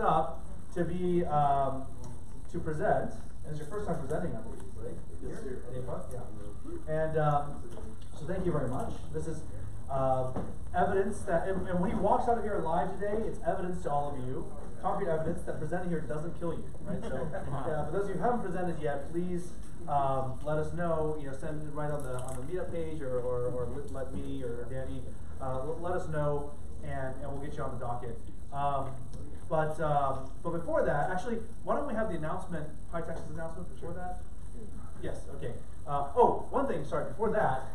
up to be to present. And it's your first time presenting, I believe, right? Yes, sir. At APA? Yeah. And so thank you very much. This is evidence that, and when he walks out of here alive today, it's evidence to all of you, concrete evidence that presenting here doesn't kill you, right? So for those of you who haven't presented yet, please let us know. You know, send it right on the meetup page, or let me or Danny let us know, and we'll get you on the docket. But before that, actually, why don't we have the announcement, PyTexas announcement before that? Yes, okay. Oh, one thing, sorry, before that,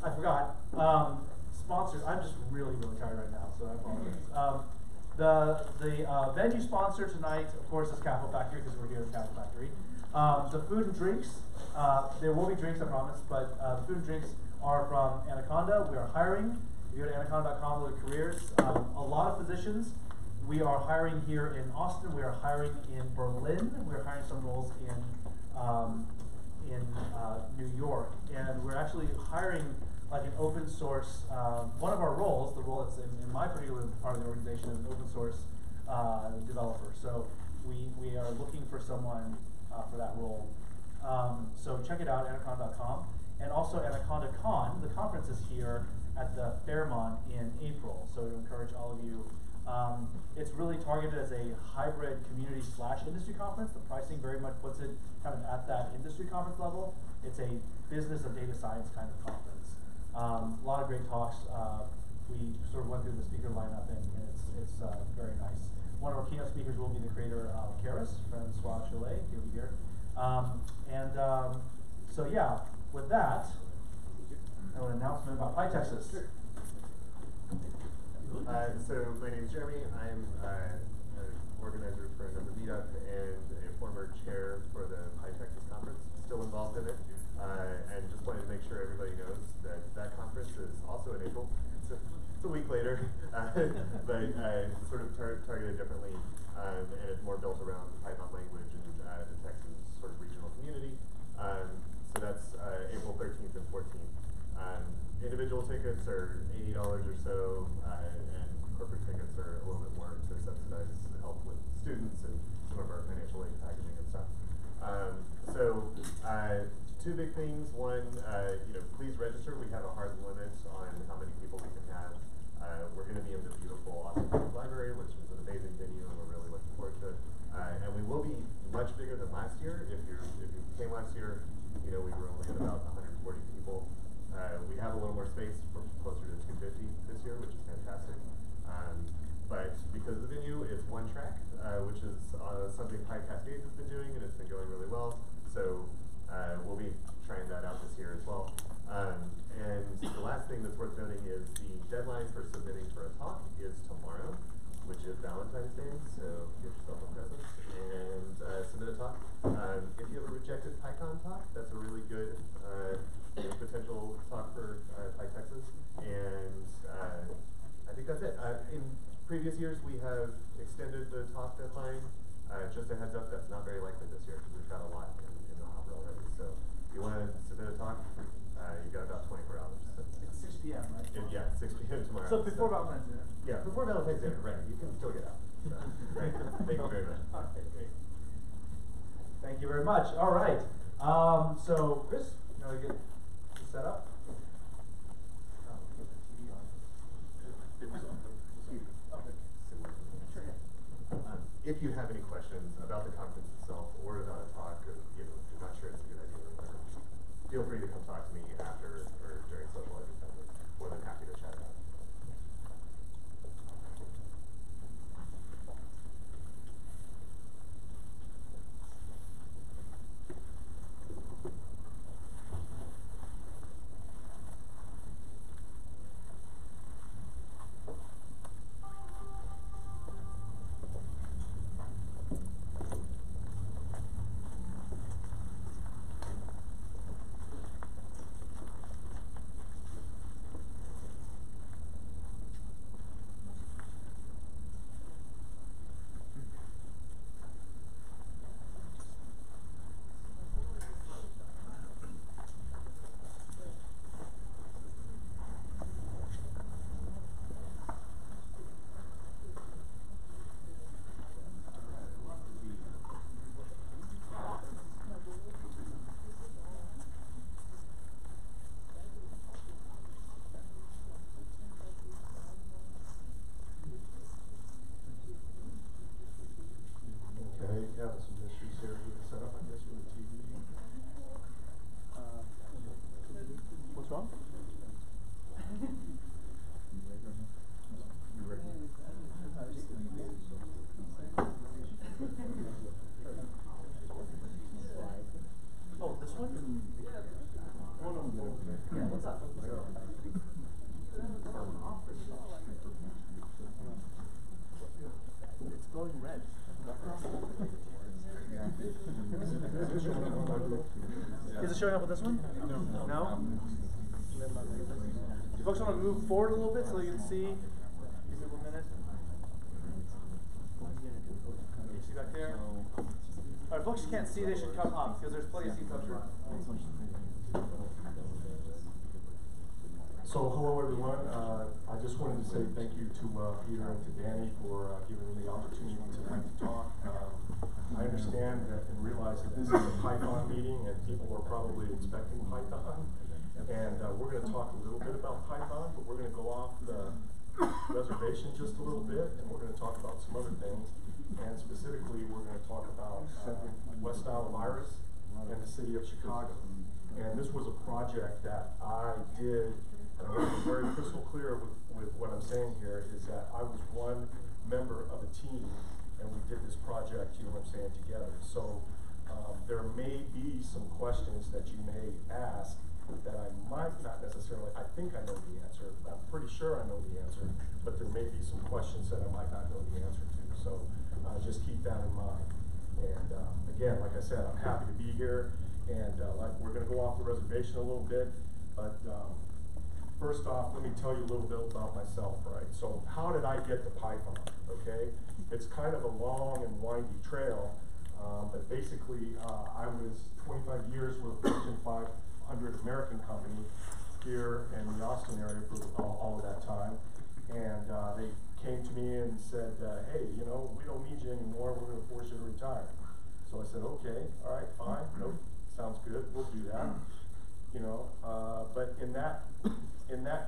I forgot. Sponsors, I'm just really tired right now, so I apologize. The venue sponsor tonight, of course, is Capital Factory, because we're here at Capital Factory. The food and drinks, there will be drinks, I promise, but the food and drinks are from Anaconda. We are hiring. If you go to anaconda.com, look at careers. A lot of positions. We are hiring here in Austin. We are hiring in Berlin. We are hiring some roles in New York, and we're actually hiring like an open source. One of our roles, the role that's in my particular part of the organization, is an open source developer. So we are looking for someone for that role. So check it out, anaconda.com, and also AnacondaCon. The conference is here at the Fairmont in April. So to encourage all of you. It's really targeted as a hybrid community/industry conference. The pricing very much puts it kind of at that industry conference level. It's a business of data science kind of conference. A lot of great talks. We sort of went through the speaker lineup, and it's very nice. One of our keynote speakers will be the creator of Keras, Francois Cholet. He'll be here. So yeah, with that, an announcement about PyTexas. Sure. So my name is Jeremy. I'm an organizer for another meetup and a former chair for the PyTexas conference. Still involved in it, and just wanted to make sure everybody knows that that conference is also in April. It's a week later, but sort of targeted differently, and it's more built around the Python language and the Texas sort of regional community. So that's April 13th and 14th. Individual tickets are $80 or so, and corporate tickets are a little bit more to subsidize help with students and some of our financial aid packaging and stuff. Two big things. One, please register. We have a hard limit on how many people we can have. We're going to be in the beautiful Austin Public Library, which is an amazing venue, and we're really looking forward to it. And we will be much bigger than last year. If you came last year, we were only at about 140 people. We have a little more space. We're closer to 250 this year, which is fantastic. But because of the venue, it's one track, which is something PyCascade has been doing, and it's been going really well. So we'll be trying that out this year as well. And the last thing that's worth noting is the deadline for submitting for a talk is tomorrow, which is Valentine's Day. So get yourself a present and submit a talk. If you have a rejected PyCon talk, that's a really good potential talk for PyTexas. And I think that's it. In previous years, we have extended the talk deadline. Just a heads up, that's not very likely this year because we've got a lot in the hopper already. So if you want to submit a talk, you've got about 24 hours. So. It's 6 p.m., right? Yeah, 6 p.m. tomorrow. So before Valentine's Dinner. Yeah, before Valentine's Dinner, right. You can still get out. So, great. Thank you very much. All right, great. Thank you very much. All right. So, Chris, you want to get set up? If you have any questions about the conference itself or about a talk, or you're not sure it's a good idea or whatever, feel free to come talk to me after or during socializing time. More than happy to chat about it. Is it showing up with this one? No? Do you folks want to move forward a little bit so you can see? Give me 1 minute. Can you see back there? Alright, folks who can't see, they should come up because there's plenty of seats up front. So hello everyone, I just wanted to say thank you to Peter and to Danny for giving me the opportunity tonight to talk. I understand that and realize that this is a Python meeting and people are probably expecting Python. And we're going to talk a little bit about Python, but we're going to go off the reservation just a little bit and we're going to talk about some other things. And specifically, we're going to talk about West Nile virus and the city of Chicago. And this was a project that I did. And I want to be very crystal clear with what I'm saying here is that I was one member of a team and we did this project, you know what I'm saying, together. So there may be some questions that you may ask that I might not necessarily, I think I know the answer, I'm pretty sure I know the answer, but there may be some questions that I might not know the answer to. So just keep that in mind. And again, like I said, I'm happy to be here and like we're going to go off the reservation a little bit, but first off, let me tell you a little bit about myself, right? So how did I get to Python, okay? It's kind of a long and windy trail, but basically I was 25 years with a Fortune 500 American company here in the Austin area for all of that time. And they came to me and said, hey, you know, we don't need you anymore, we're gonna force you to retire. So I said, okay, all right, fine, nope, sounds good, we'll do that. You know, but in that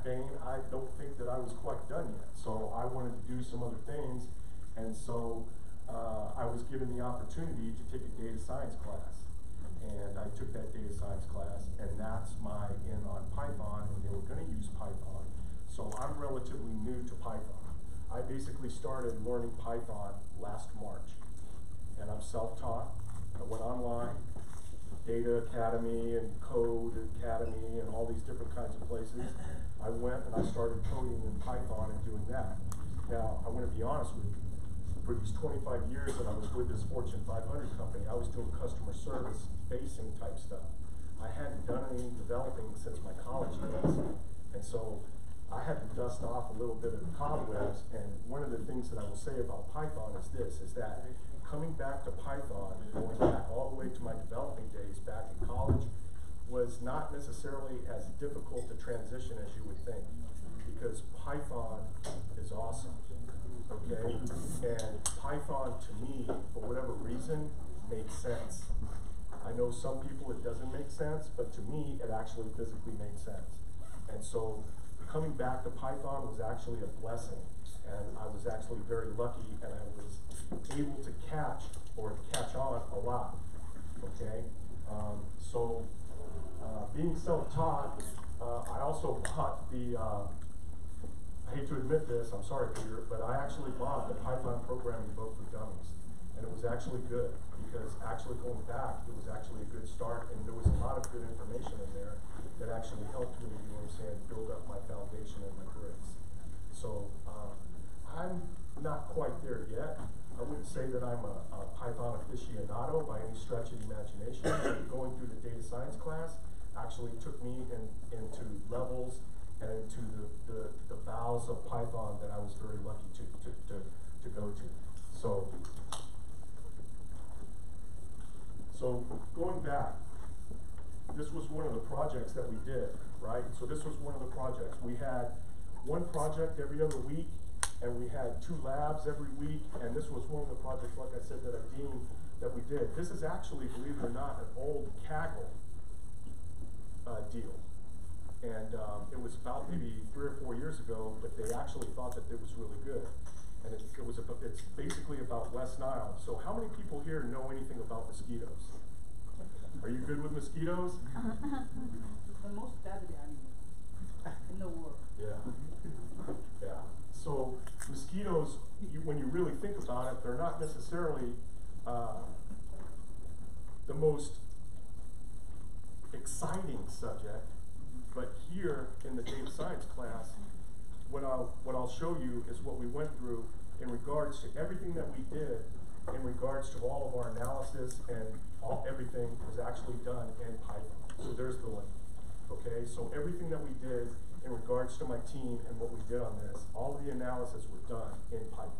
vein, I don't think that I was quite done yet. So I wanted to do some other things, and so I was given the opportunity to take a data science class. And I took that data science class, and that's my in on Python, and they were going to use Python. So I'm relatively new to Python. I basically started learning Python last March, and I'm self-taught. I went online. Data Academy and Code Academy and all these different kinds of places. I went and I started coding in Python and doing that. Now, I'm going to be honest with you. For these 25 years that I was with this Fortune 500 company, I was doing customer service facing type stuff. I hadn't done any developing since my college days. And so I had to dust off a little bit of the cobwebs. And one of the things that I will say about Python is this, is that coming back to Python, going back all the way to my developing days back in college, was not necessarily as difficult to transition as you would think, because Python is awesome, okay? And Python, to me, for whatever reason, makes sense. I know some people it doesn't make sense, but to me, it actually physically makes sense. And so coming back to Python was actually a blessing. And I was actually very lucky, and I was able to catch on a lot, okay? So being self-taught, I also bought the, I hate to admit this, I'm sorry Peter, but I actually bought the Python programming book for dummies. And it was actually good, because actually going back, it was actually a good start, and there was a lot of good information in there that actually helped me, you know what I'm saying, build up my foundation and my grades. So I'm not quite there yet. I wouldn't say that I'm a Python aficionado by any stretch of the imagination. Going through the data science class actually took me into levels and into the bowels of Python that I was very lucky to go to. So going back, this was one of the projects that we did, right? So this was one of the projects. We had one project every other week, and we had 2 labs every week, and this was one of the projects, like I said, that I deemed that we did. This is actually, believe it or not, an old Kaggle deal. And it was about maybe 3 or 4 years ago, but they actually thought that it was really good. And it's basically about West Nile. So how many people here know anything about mosquitoes? Are you good with mosquitoes? The most deadly animal in the world. Yeah. Yeah. So mosquitoes, when you really think about it, they're not necessarily the most exciting subject, but here in the data science class, what I'll show you is what we went through in regards to everything that we did regards to all of our analysis and everything was actually done in Python. So there's the link. Okay, so everything that we did in regards to my team and what we did on this, all of the analysis were done in Python.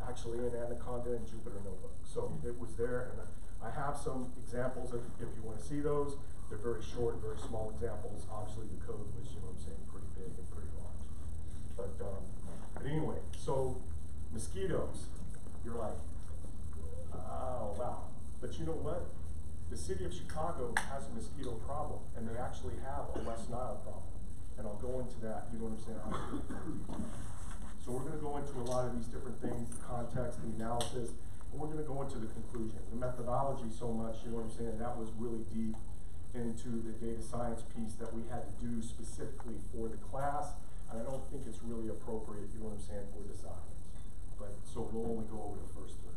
Actually in Anaconda and Jupyter Notebook. So it was there, and I have some examples if you want to see those. They're very short, very small examples. Obviously the code was, you know what I'm saying, pretty big and pretty large. But anyway, so mosquitoes, you're like, oh wow. But you know what? The city of Chicago has a mosquito problem, and they actually have a West Nile problem. And I'll go into that, you know what I'm saying? So we're going to go into a lot of these different things, the context, the analysis, and we're going to go into the conclusion. The methodology so much, you know what I'm saying, that was really deep into the data science piece that we had to do specifically for the class, and I don't think it's really appropriate, you know what I'm saying, for this audience. But, so we'll only go over the first three.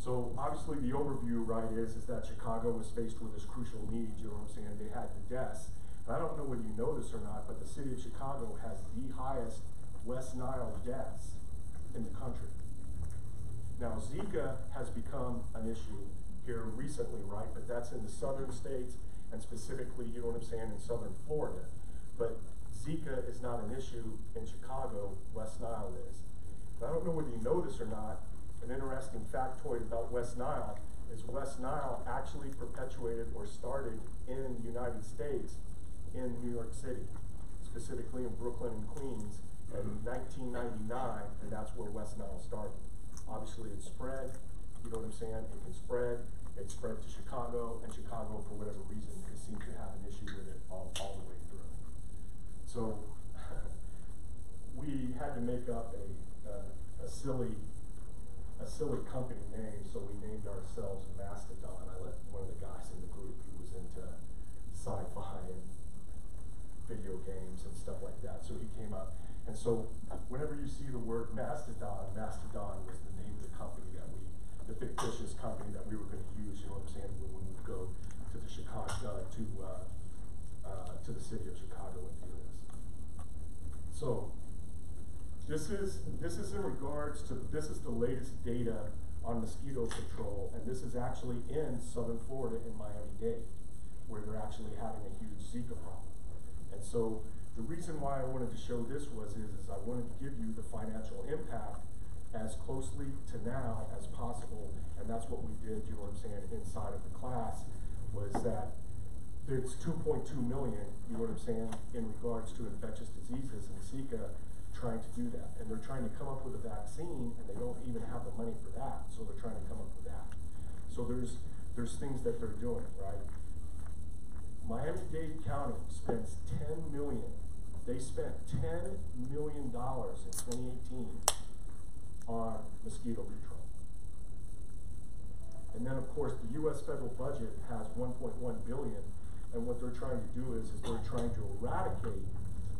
So obviously the overview, right, is that Chicago was faced with this crucial need, you know what I'm saying, they had the deaths. And I don't know whether you know this or not, but the city of Chicago has the highest West Nile deaths in the country. Now Zika has become an issue here recently, right, but that's in the southern states and specifically, you know what I'm saying, in southern Florida. But Zika is not an issue in Chicago, West Nile is. But I don't know whether you know this or not, an interesting factoid about West Nile is West Nile actually perpetuated or started in the United States in New York City, specifically in Brooklyn and Queens in 1999, and that's where West Nile started. Obviously it spread, you know what I'm saying, it can spread, it spread to Chicago, and Chicago for whatever reason seemed to have an issue with it all the way through. So we had to make up a silly company name, so we named ourselves Mastodon. I let one of the guys in the group who was into sci-fi and video games and stuff like that, so he came up. And so whenever you see the word Mastodon, Mastodon was the name of the company that the fictitious company that we were going to use, you know what I'm saying, when we would go to the Chicago, to the city of Chicago and do this. So this is in regards to, this is the latest data on mosquito control, and this is actually in southern Florida in Miami-Dade, where they're actually having a huge Zika problem. And so the reason why I wanted to show this is I wanted to give you the financial impact as closely to now as possible, and that's what we did, you know what I'm saying, inside of the class, was that it's 2.2 million, you know what I'm saying, in regards to infectious diseases and Zika, trying to do that. And they're trying to come up with a vaccine, and they don't even have the money for that, so they're trying to come up with that. So there's things that they're doing, right? Miami-Dade County spends $10 million. They spent $10 million in 2018 on mosquito control. And then of course the US federal budget has $1.1 billion, and what they're trying to do is they're trying to eradicate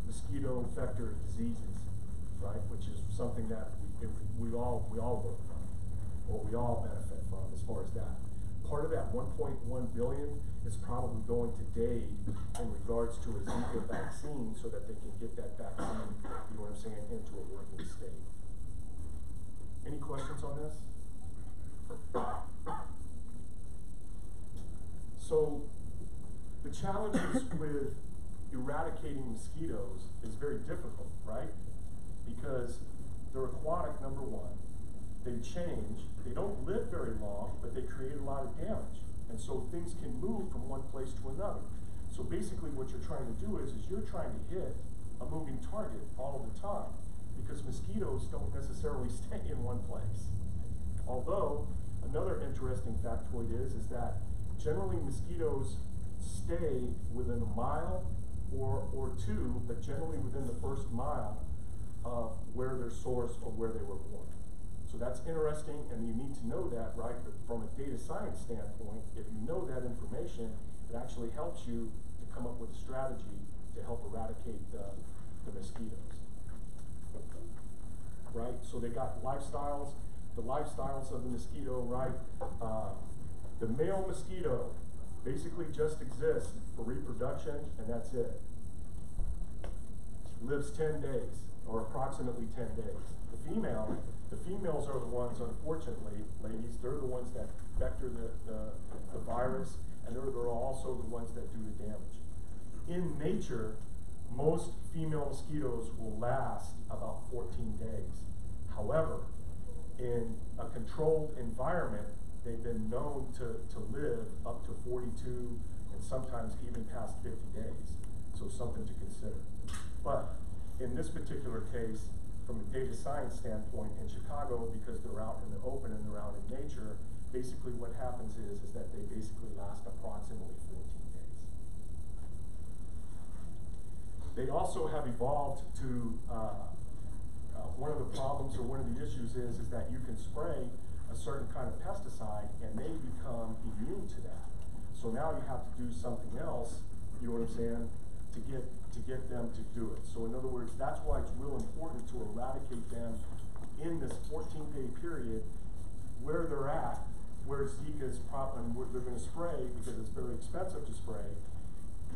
mosquito vector diseases, right? Which is something that we all work from, or we all benefit from as far as that. Part of that 1.1 billion is probably going to Dade in regards to a Zika vaccine so that they can get that vaccine, you know what I'm saying, into a working state. Any questions on this? So the challenges with eradicating mosquitoes is very difficult, right? Because they're aquatic, number one. They change, they don't live very long, but they create a lot of damage. And so things can move from one place to another. So basically what you're trying to do is you're trying to hit a moving target all of the time, because mosquitoes don't necessarily stay in one place. Although, another interesting factoid is that generally mosquitoes stay within a mile or two, but generally within the first mile of where their source or where they were born. So that's interesting, and you need to know that, right? But from a data science standpoint, if you know that information, it actually helps you to come up with a strategy to help eradicate the mosquitoes, right? So they got lifestyles, the lifestyles of the mosquito, right? The male mosquito basically just exists for reproduction, and that's it. Lives 10 days, or approximately 10 days. The females females are the ones, unfortunately, ladies, they're the ones that vector the virus, and they're also the ones that do the damage. In nature, most female mosquitoes will last about 14 days. However, in a controlled environment, they've been known to live up to 42 and sometimes even past 50 days. So something to consider. But in this particular case, from a data science standpoint in Chicago, because they're out in the open and they're out in nature, basically what happens is that they basically last approximately 14 days. They also have evolved to, one of the problems or one of the issues is that you can spray a certain kind of pesticide and they become immune to that. So now you have to do something else, you know what I'm saying, to get them to do it. So in other words, that's why it's real important to eradicate them in this 14-day period where they're at, where Zika's problem, where they're going to spray because it's very expensive to spray.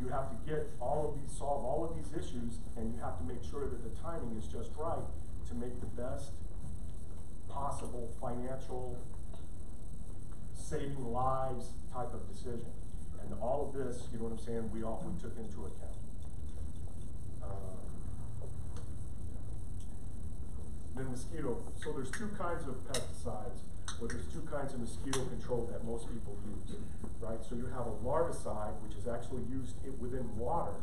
You have to solve all of these issues, and you have to make sure that the timing is just right to make the best possible financial saving lives type of decision. And all of this, you know what I'm saying, we took into account. Then mosquito, so there's two kinds of pesticides, or there's two kinds of mosquito control that most people use, right? So you have a larvicide, which is actually used within water,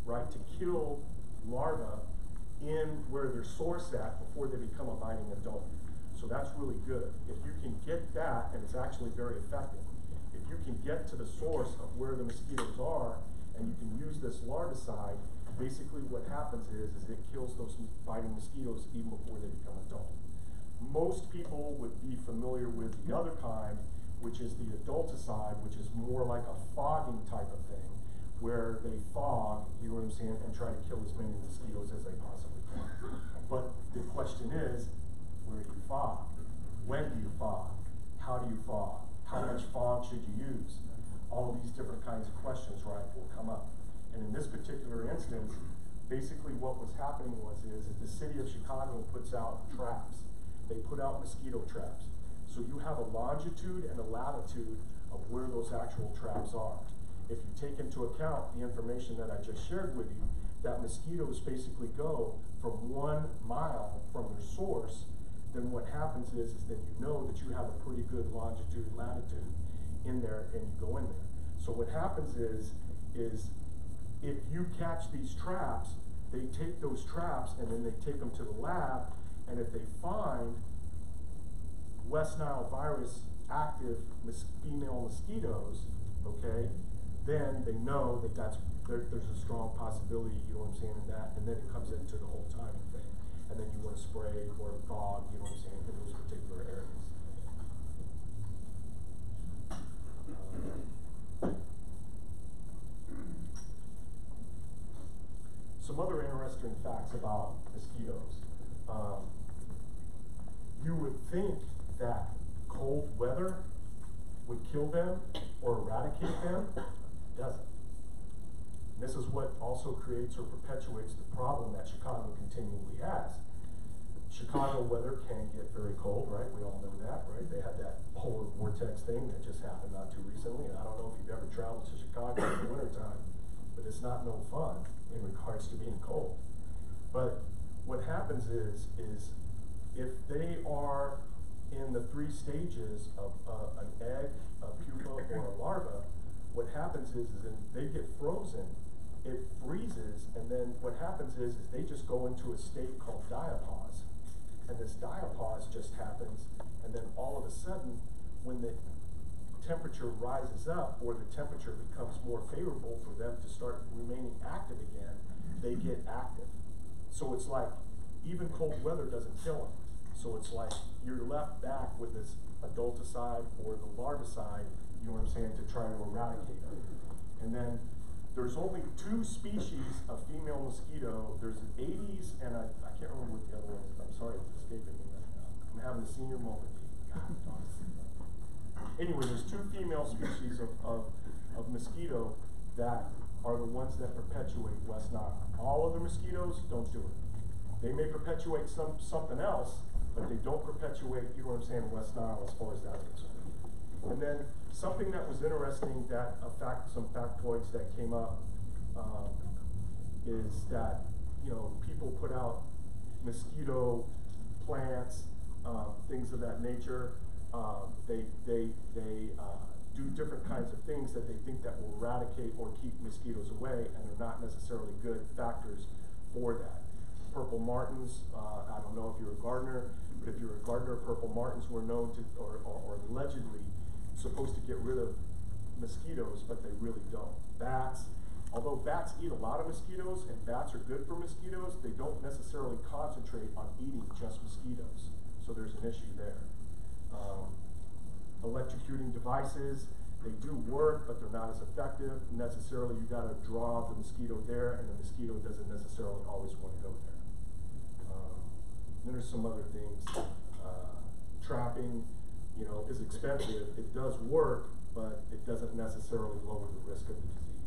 right, to kill larvae in where they're sourced at before they become a biting adult. So that's really good. If you can get that, and it's actually very effective, if you can get to the source of where the mosquitoes are, and you can use this larvicide, basically what happens is it kills those biting mosquitoes even before they become adult. Most people would be familiar with the other kind, which is the adulticide, which is more like a fogging type of thing, where they fog, you know what I'm saying, and try to kill as many mosquitoes as they possibly can. But the question is, where do you fog? When do you fog? How do you fog? How much fog should you use? All of these different kinds of questions, right, will come up. And in this particular instance, basically what was happening is the city of Chicago puts out traps. They put out mosquito traps. So you have a longitude and a latitude of where those actual traps are. If you take into account the information that I just shared with you, that mosquitoes basically go from 1 mile from their source, then what happens is that you know that you have a pretty good longitude and latitude in there, and you go in there. So what happens is if you catch these traps, they take those traps and then they take them to the lab, and if they find West Nile virus active female mosquitoes, okay, then they know that there's a strong possibility, you know what I'm saying, in that, and then it comes into the whole timing thing. And then you want to spray or fog, you know what I'm saying, in those particular areas. Some other interesting facts about mosquitoes. You would think that cold weather would kill them or eradicate them. It doesn't. And this is what also creates or perpetuates the problem that Chicago continually has. Chicago weather can get very cold, right? We all know that, right? They had that polar vortex thing that just happened not too recently. And I don't know if you've ever traveled to Chicago in the wintertime, but it's not no fun in regards to being cold. But what happens is if they are in the 3 stages of an egg, a pupa, or a larva, what happens is if they get frozen, it freezes, and then what happens is they just go into a state called diapause. And this diapause just happens, and then all of a sudden, when the temperature rises up, or the temperature becomes more favorable for them to start remaining active again, they get active. So it's like, even cold weather doesn't kill them. So it's like, you're left back with this adulticide or the larvicide, you know what I'm saying, to try to eradicate them. And then, there's only 2 species of female mosquito. There's an Aedes, and I can't remember what the other one is. I'm sorry, it's escaping me right now. I'm having a senior moment. God, anyway, there's 2 female species of mosquito that are the ones that perpetuate West Nile. All other mosquitoes don't do it. They may perpetuate something else, but they don't perpetuate, you know what I'm saying, West Nile as far as that's concerned. And then something that was interesting that some factoids that came up is that, you know, people put out mosquito plants, things of that nature. They do different kinds of things that they think that will eradicate or keep mosquitoes away, and they're not necessarily good factors for that. Purple martins, I don't know if you're a gardener, but if you're a gardener, purple martins were known to, or allegedly supposed to get rid of mosquitoes, but they really don't. Bats, although bats eat a lot of mosquitoes, and bats are good for mosquitoes, they don't necessarily concentrate on eating just mosquitoes. So there's an issue there. Electrocuting devices, they do work, but they're not as effective. Necessarily, you gotta draw the mosquito there, and the mosquito doesn't necessarily always wanna go there. Then there's some other things. Trapping, you know, is expensive. It does work, but it doesn't necessarily lower the risk of the disease.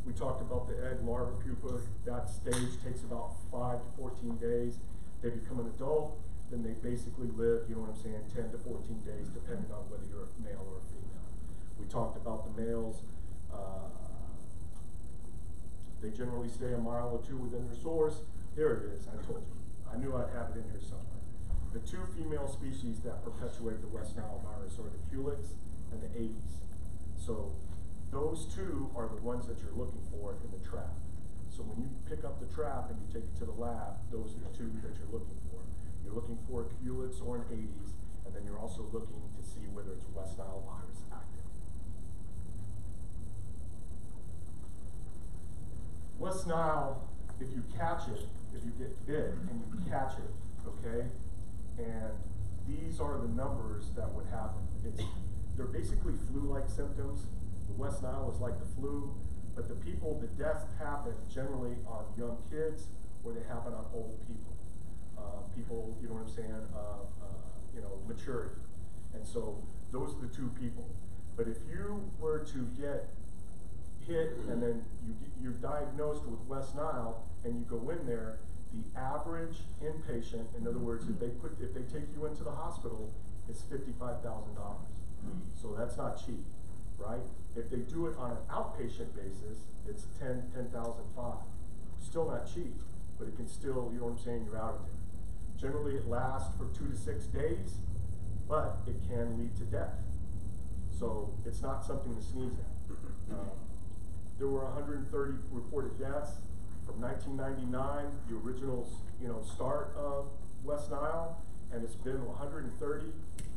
We talked about the egg larva pupa. That stage takes about 5 to 14 days. They become an adult, then they basically live, you know what I'm saying, 10 to 14 days, depending on whether you're a male or a female. We talked about the males. They generally stay a mile or two within their source. Here it is, I told you. I knew I'd have it in here somewhere. The two female species that perpetuate the West Nile virus are the Culex and the Aedes. So those two are the ones that you're looking for in the trap. So when you pick up the trap and you take it to the lab, those are the two that you're looking for. You're looking for a Culex or an Aedes, and then you're also looking to see whether it's West Nile virus active. West Nile, if you catch it, if you get bit and you catch it, okay, and these are the numbers that would happen. They're basically flu-like symptoms. The West Nile is like the flu, but the deaths happen generally on young kids, or they happen on old people. People, you know what I'm saying, you know, maturity. And so those are the two people. But if you were to get hit and then you're diagnosed with West Nile and you go in there, the average inpatient, in other words, if they take you into the hospital, it's $55,000. So that's not cheap, right? If they do it on an outpatient basis, it's $10,500. Still not cheap, but it can still, you know what I'm saying, you're out of there. Generally, it lasts for 2 to 6 days, but it can lead to death. So it's not something to sneeze at. There were 130 reported deaths from 1999, the original, you know, start of West Nile, and it's been 130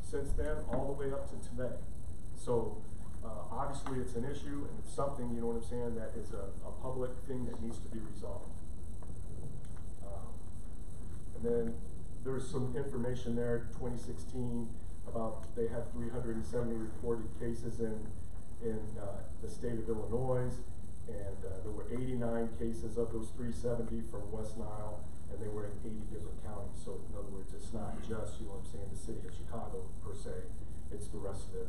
since then, all the way up to today. So obviously, it's an issue, and it's something, you know what I'm saying, that is a public thing that needs to be resolved. And then there's some information there, 2016, about they had 370 reported cases in the state of Illinois, and there were 89 cases of those 370 from West Nile, and they were in 80 different counties. So in other words, it's not just, you know what I'm saying, the city of Chicago per se. It's the rest of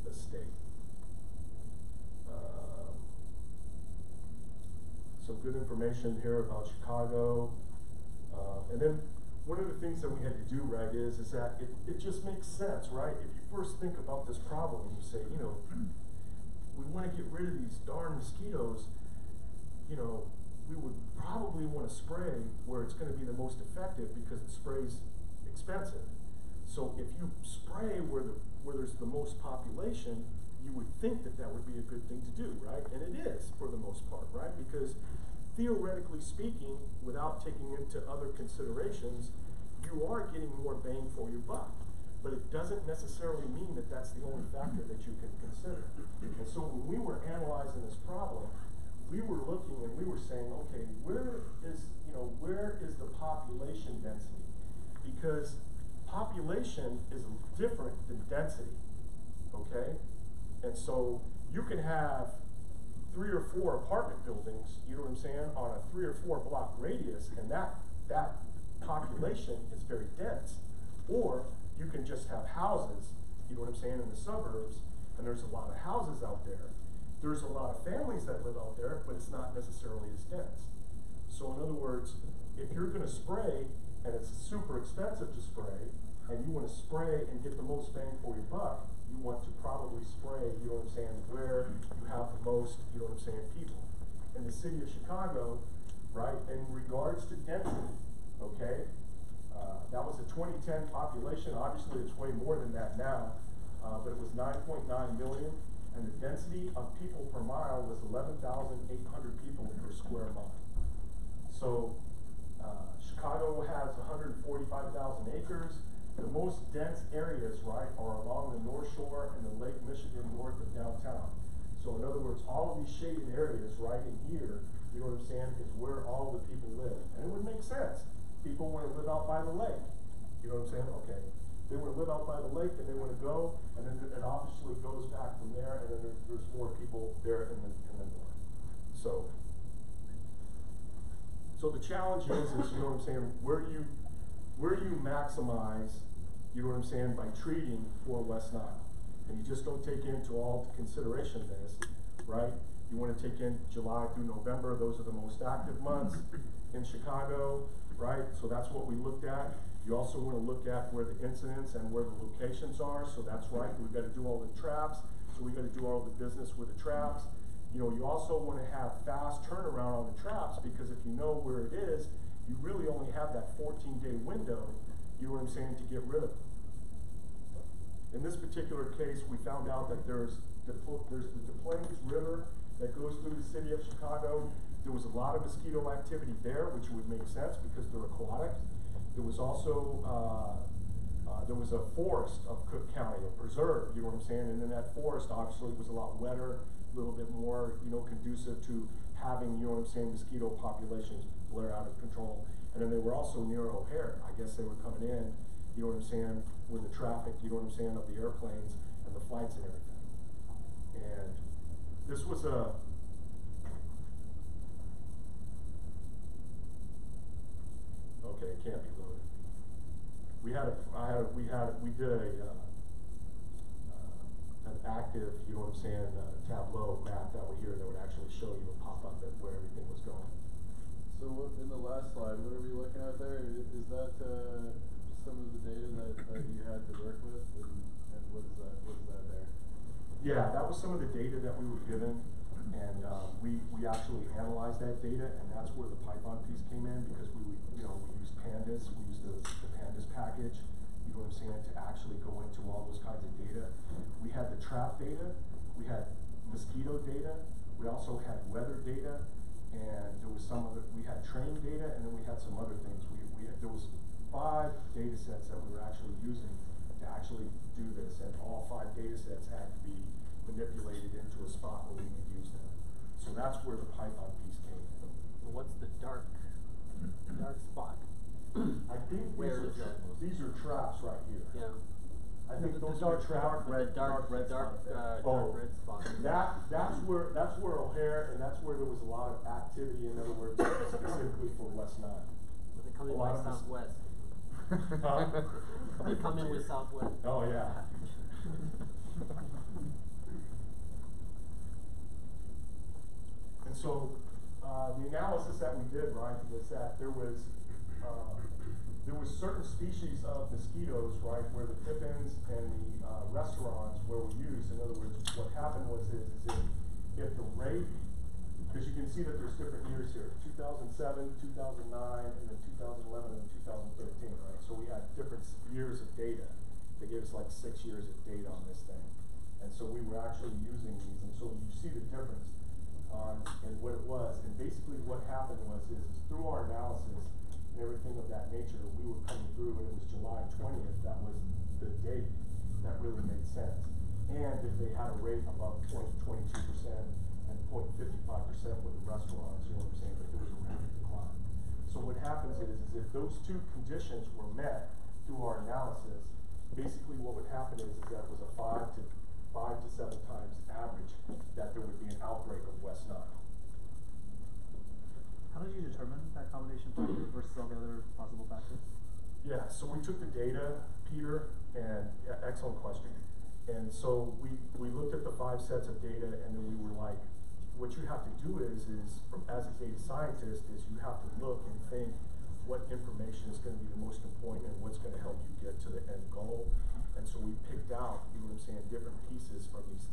the state. Some good information here about Chicago. And then one of the things that we had to do, right, is that it just makes sense, right? If you first think about this problem and you say, you know, we want to get rid of these darn mosquitoes, you know, we would probably want to spray where it's going to be the most effective because the spray's expensive. So if you spray where there's the most population, you would think that that would be a good thing to do, right? And it is for the most part, right? Because theoretically speaking, without taking into other considerations, you are getting more bang for your buck. But it doesn't necessarily mean that that's the only factor that you can consider. And so when we were analyzing this problem, we were looking and we were saying, okay, where is the population density? Because population is different than density, okay? And so you can have 3 or 4 apartment buildings, you know what I'm saying, on a 3 or 4 block radius, and that population is very dense. Or you can just have houses, you know what I'm saying, in the suburbs, and there's a lot of houses out there. There's a lot of families that live out there, but it's not necessarily as dense. So in other words, if you're gonna spray, and it's super expensive to spray, and you wanna spray and get the most bang for your buck, you want to probably spray, you know what I'm saying, where you have the most, you know what I'm saying, people. In the city of Chicago, right, in regards to density, okay, that was a 2010 population. Obviously it's way more than that now, but it was 9.9 million, and the density of people per mile was 11,800 people per square mile. So Chicago has 145,000 acres. The most dense areas, right, are along the North Shore and the Lake Michigan north of downtown. So in other words, all of these shaded areas right in here, you know what I'm saying, is where all the people live. And it would make sense. People want to live out by the lake. You know what I'm saying? Okay. They want to live out by the lake and they want to go, and then it obviously goes back from there, and then there's more people there in the north. So the challenge is, you know what I'm saying, where do you maximize, you know what I'm saying, by treating for West Nile? And you just don't take into all consideration this, right? You want to take in July through November, those are the most active months in Chicago, right? So that's what we looked at. You also want to look at where the incidents and where the locations are, so that's right, we've got to do all the traps, so we've got to do all the business with the traps. You know, you also want to have fast turnaround on the traps, because if you know where it is, you really only have that 14-day window, you know what I'm saying, to get rid of it. In this particular case, we found out that there's the Des Plaines River that goes through the city of Chicago. There was a lot of mosquito activity there, which would make sense because they're aquatic. There was also, there was a forest of Cook County, a preserve, you know what I'm saying? And in that forest, obviously, was a lot wetter, a little bit more, you know, conducive to having, you know what I'm saying, mosquito populations flare out of control. And then they were also near O'Hare. I guess they were coming in, you know what I'm saying, with the traffic, you know what I'm saying, of the airplanes and the flights and everything. And this was a, okay, it can't be loaded. We did an active, you know what I'm saying, Tableau map that we hear that would actually show you and pop up at where everything was going. So in the last slide, whatever you're looking at there, is that some of the data that you had to work with, and what is that there? Yeah, that was some of the data that we were given, and we actually analyzed that data, and that's where the Python piece came in, because we used Pandas, we used the Pandas package, you know what I'm saying, to actually go into all those kinds of data. We had the trap data, we had mosquito data, we also had weather data, and there was some other, we had train data, and then we had some other things. There was 5 data sets that we were actually using to actually do this, and all 5 data sets had to be manipulated into a spot where we could use them. So that's where the Python piece came in. What's the dark spot? I think these are traps right here. Yeah. I think those are traps. dark red spot. That's where O'Hare, and that's where there was a lot of activity, in other words, specifically for West Nile. They come in by Southwest. Huh? They come in with Southwest. Oh, yeah. And so, the analysis that we did, right, was that there was certain species of mosquitoes, right, where the pippins and the restaurants where we used. In other words, what happened was if the rate, because you can see that there's different years here, 2007, 2009, and then 2011 and 2013, right? So we had different years of data. They gave us like 6 years of data on this thing. And so we were actually using these, and so you see the difference in what it was. And basically what happened was through our analysis and everything of that nature, we were coming through, and it was July 20th, that was the date that really made sense. And if they had a rate above 0.22% and 0.55% with the restaurants, you know what I'm saying, but there was a rapid decline. So what happens is if those 2 conditions were met through our analysis, basically what would happen is that it was a 5 to 7 times average that there would be an outbreak of West Nile. How did you determine that combination factor versus all the other possible factors? Yeah, so we took the data, Peter, and excellent question. And so we looked at the 5 sets of data, and then we were like, what you have to do is as a data scientist, is you have to look and think, what information is gonna be the most important and what's gonna help you get to the end goal. And so we picked out, you know what I'm saying, different pieces from these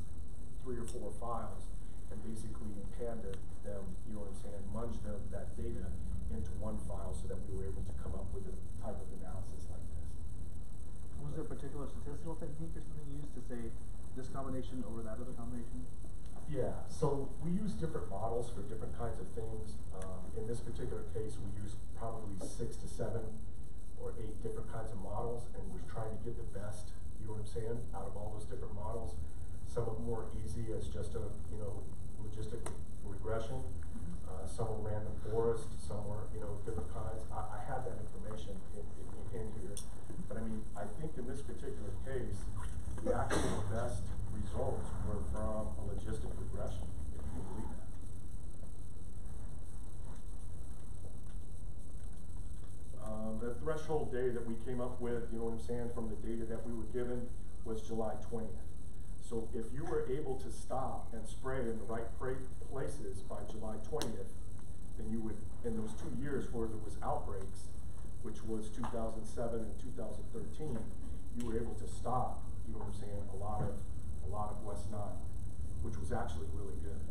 3 or 4 files and basically pandaed them, you know what I'm saying, munged them, that data into one file so that we were able to come up with a type of analysis like this. Was there a particular statistical technique or something you used to say this combination over that other combination? Yeah, so we use different models for different kinds of things. In this particular case, we used probably 6 to 7 or 8 different kinds of models, and we're trying to get the best, you know what I'm saying, out of all those different models. Some of them were easy as just a, you know, logistic regression. Some were random forest, some were, you know, different kinds. I have that information in here. But I mean, I think in this particular case, the actual best results were from a logistic regression, if you can believe that. The threshold day that we came up with, you know what I'm saying, from the data that we were given was July 20th. So if you were able to stop and spray in the right places by July 20th, then you would, in those 2 years where there was outbreaks, which was 2007 and 2013, you were able to stop, you know what I'm saying, a lot of West Nile, which was actually really good.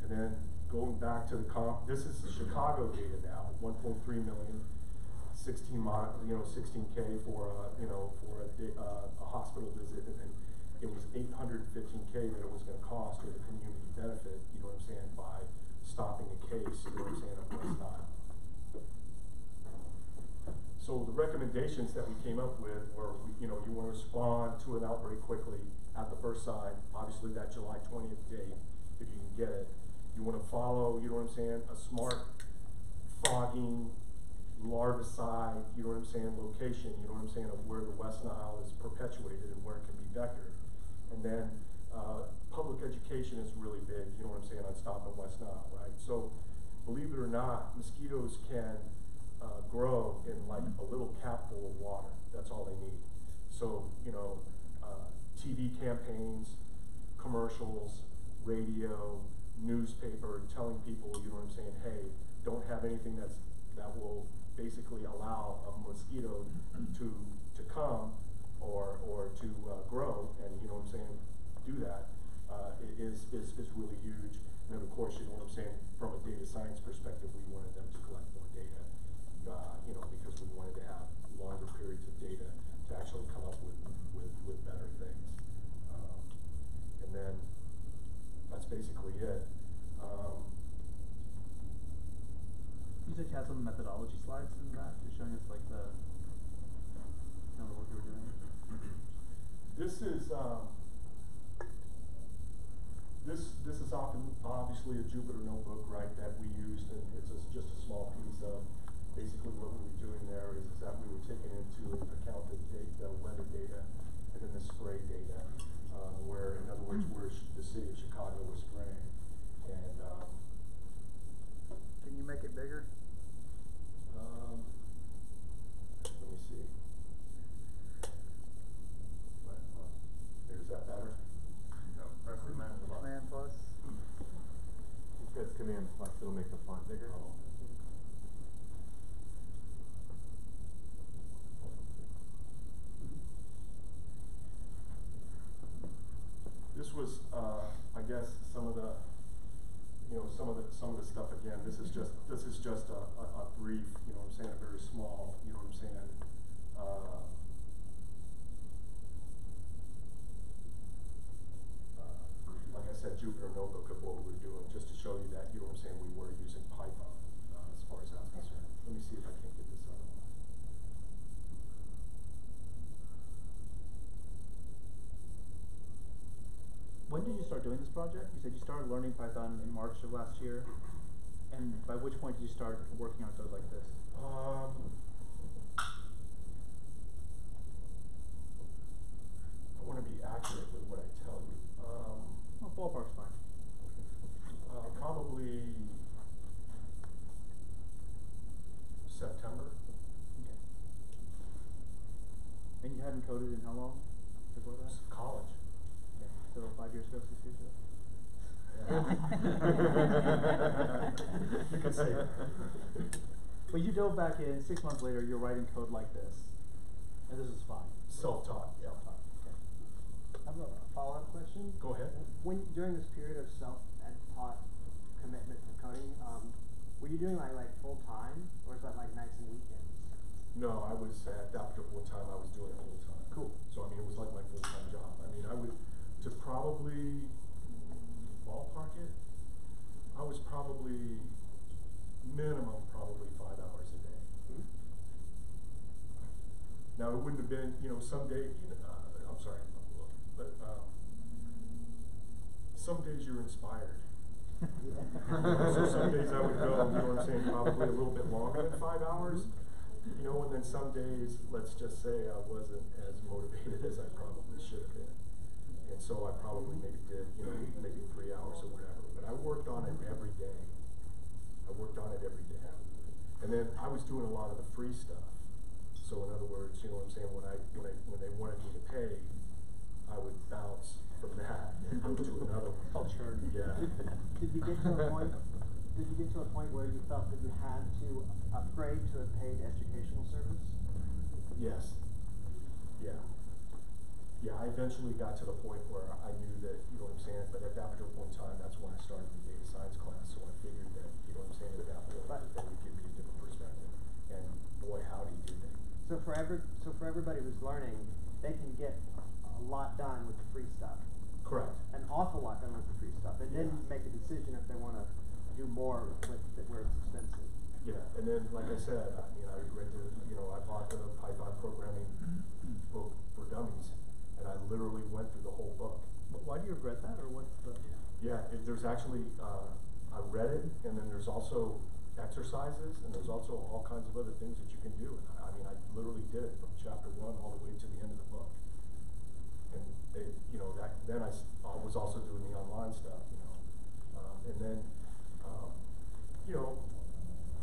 And then going back to the this is Chicago data now, 1.3 million, 16K for a hospital visit, and then it was 815K that it was going to cost or the community benefit, you know what I'm saying, by stopping a case, you know what I'm saying, of West Nile. So the recommendations that we came up with were, you know, you want to respond to an outbreak quickly at the first sign, obviously that July 20th date, if you can get it. You want to follow, you know what I'm saying, a smart frogging, larvicide, you know what I'm saying, location, you know what I'm saying, of where the West Nile is perpetuated and where it can be vectored. And then public education is really big, you know what I'm saying, on stopping West Nile, right? So believe it or not, mosquitoes can grow in like a little capful of water. That's all they need. So, you know, TV campaigns, commercials, radio, newspaper, telling people, you know what I'm saying, hey, don't have anything that will basically allow a mosquito to come or to grow, and you know what I'm saying, do that is really huge. And then of course, you know what I'm saying, from a data science perspective, we wanted them to collect more data, you know, because we wanted to have longer periods of data to actually come up with better things. And then that's basically it. You said you had some methodology slides in that. You're showing us like the kind of work you were doing. This is obviously a Jupyter notebook, right, that we used, and it's just a small piece of basically what we were doing there is that we were taking into account the weather data and then the spray data, where, in other words, where the city of Chicago was spraying. And can you make it bigger? let me see. Is that better? No, press Command plus. Command plus. Press Command plus, it'll make the font bigger. Oh. This was, I guess, some of the stuff again. This is just a brief, you know what I'm saying, a very small, you know what I'm saying. Like I said, Jupyter notebook of what we were doing, just to show you that, you know what I'm saying, we were using Python as far as that's concerned. Let me see if I can get this other one. When did you start doing this project? You said you started learning Python in March of last year. And by which point did you start working on code like this? I want to be accurate with what I tell you. Well, ballpark's fine. Probably September. Okay. And you hadn't coded in how long before that? College. Okay. So 5 years ago, 6 years ago? You can say that. But you dove back in, 6 months later, you're writing code like this, and this is fine. Self-taught, yeah. Self-taught, okay. I have a follow-up question. Go ahead. When, during this period of self-taught commitment to coding, were you doing like full-time, or is that like nights and weekends? No, I was, at that particular time, I was doing it full time. Cool. So, I mean, it was like my full-time job. I mean, I would, to probably ballpark it, I was probably, minimum, probably 5 hours a day. Hmm? Now, it wouldn't have been, you know, some days, I'm sorry, but, some days you're inspired. So some days I would go, you know what I'm saying, probably a little bit longer than 5 hours. You know, and then some days, let's just say I wasn't as motivated as I probably should have been. And so I probably maybe did, you know, maybe 3 hours or whatever. But I worked on it every day. And then I was doing a lot of the free stuff. So in other words, you know what I'm saying, when they wanted me to pay, I would bounce from that and go to another one. I'll churn. Yeah. Did you get to a point? Did you get to a point where you felt that you had to upgrade to a paid educational service? Yes. Yeah. Yeah, I eventually got to the point where I knew that, you know what I'm saying, but at that particular point in time, that's when I started the data science class, so I figured that, you know what I'm saying, at that point, that they would give me a different perspective. And boy, howdy did they. So for everybody who's learning, they can get a lot done with the free stuff. Correct. An awful lot done with the free stuff, and then make a decision if they want to do more with it where it's expensive. Yeah, and then, like I said, I mean, I read the, you know, I bought the Python programming book for dummies, and I literally went through the whole book. Why do you regret that, or what's the? Yeah, there's actually, I read it, and then there's also exercises, and there's also all kinds of other things that you can do. And I mean, I literally did it from chapter 1 all the way to the end of the book. And they, you know, then I was also doing the online stuff, you know. And then, you know,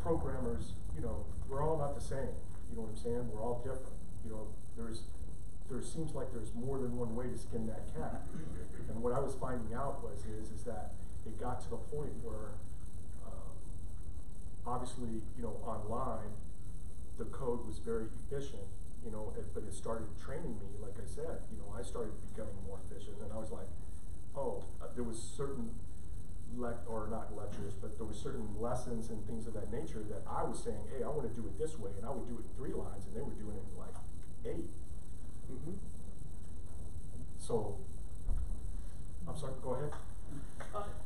programmers, you know, we're all not the same. You know what I'm saying? We're all different. You know, there seems like there's more than one way to skin that cat. And what I was finding out is that it got to the point where, obviously, you know, online, the code was very efficient, you know, but it started training me, like I said, you know, I started becoming more efficient, and I was like, oh, there was certain or not lectures, but there were certain lessons and things of that nature that I was saying, hey, I want to do it this way, and I would do it in 3 lines, and they were doing it in like 8. Mm-hmm. So, I'm sorry, go ahead.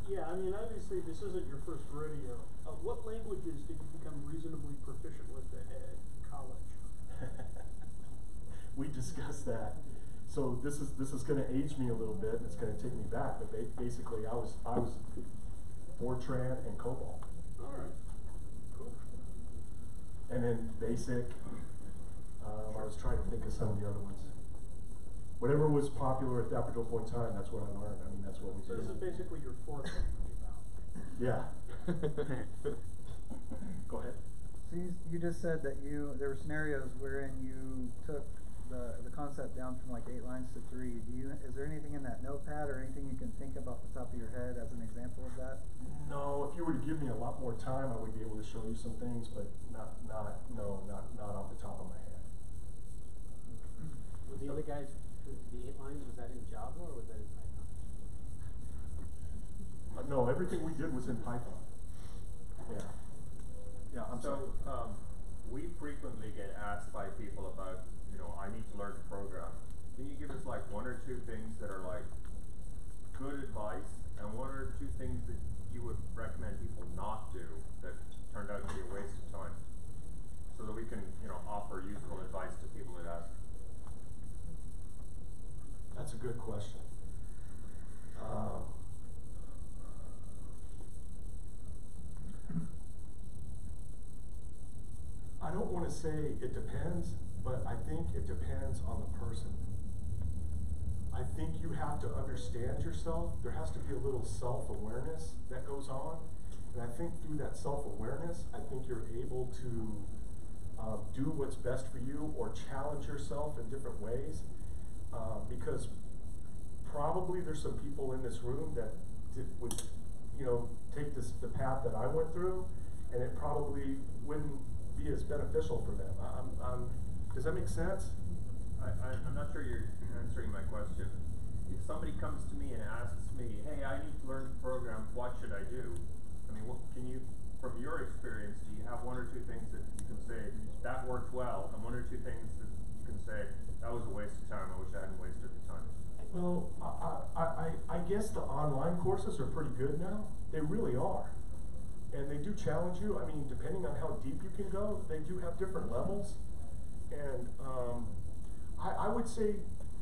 Yeah, I mean, obviously, this isn't your first rodeo. What languages did you become reasonably proficient with at college? We discussed that. So this is going to age me a little bit, and it's going to take me back. But basically, I was Fortran and COBOL. All right, cool. And then BASIC. I was trying to think of some of the other ones. Whatever was popular at that particular point in time, that's what I learned. I mean, that's what we So did. this is basically your fourth language now. Yeah. Go ahead. So you just said that there were scenarios wherein you took the concept down from like 8 lines to 3. Is there anything in that notepad or anything you can think of off the top of your head as an example of that? No, if you were to give me a lot more time, I would be able to show you some things, but not off the top of my head. With the other guys, the 8 lines, was that in Java or was that in Python? No, everything we did was in Python. Yeah. Yeah, I'm sorry. So, we frequently get asked by people about, you know, I need to learn to program. Can you give us like 1 or 2 things that are like good advice, and 1 or 2 things that you would recommend people not do that turned out to be a waste of time, so that we can, you know, offer useful advice to people that ask? That's a good question. I don't want to say it depends, but I think it depends on the person. I think you have to understand yourself. There has to be a little self-awareness that goes on. And I think through that self-awareness, I think you're able to do what's best for you or challenge yourself in different ways. Because probably there's some people in this room that would you know, take the path that I went through, and it probably wouldn't be as beneficial for them. Does that make sense? I'm not sure you're answering my question. If somebody comes to me and asks me, hey, I need to learn the program, what should I do? I mean, what can you, from your experience, do you have one or two things that you can say, that worked well, and one or two things that you can say, that was a waste of time, I wish I hadn't wasted the time? Well, I guess the online courses are pretty good now. They really are. And they do challenge you. I mean, depending on how deep you can go, they do have different levels. And I would say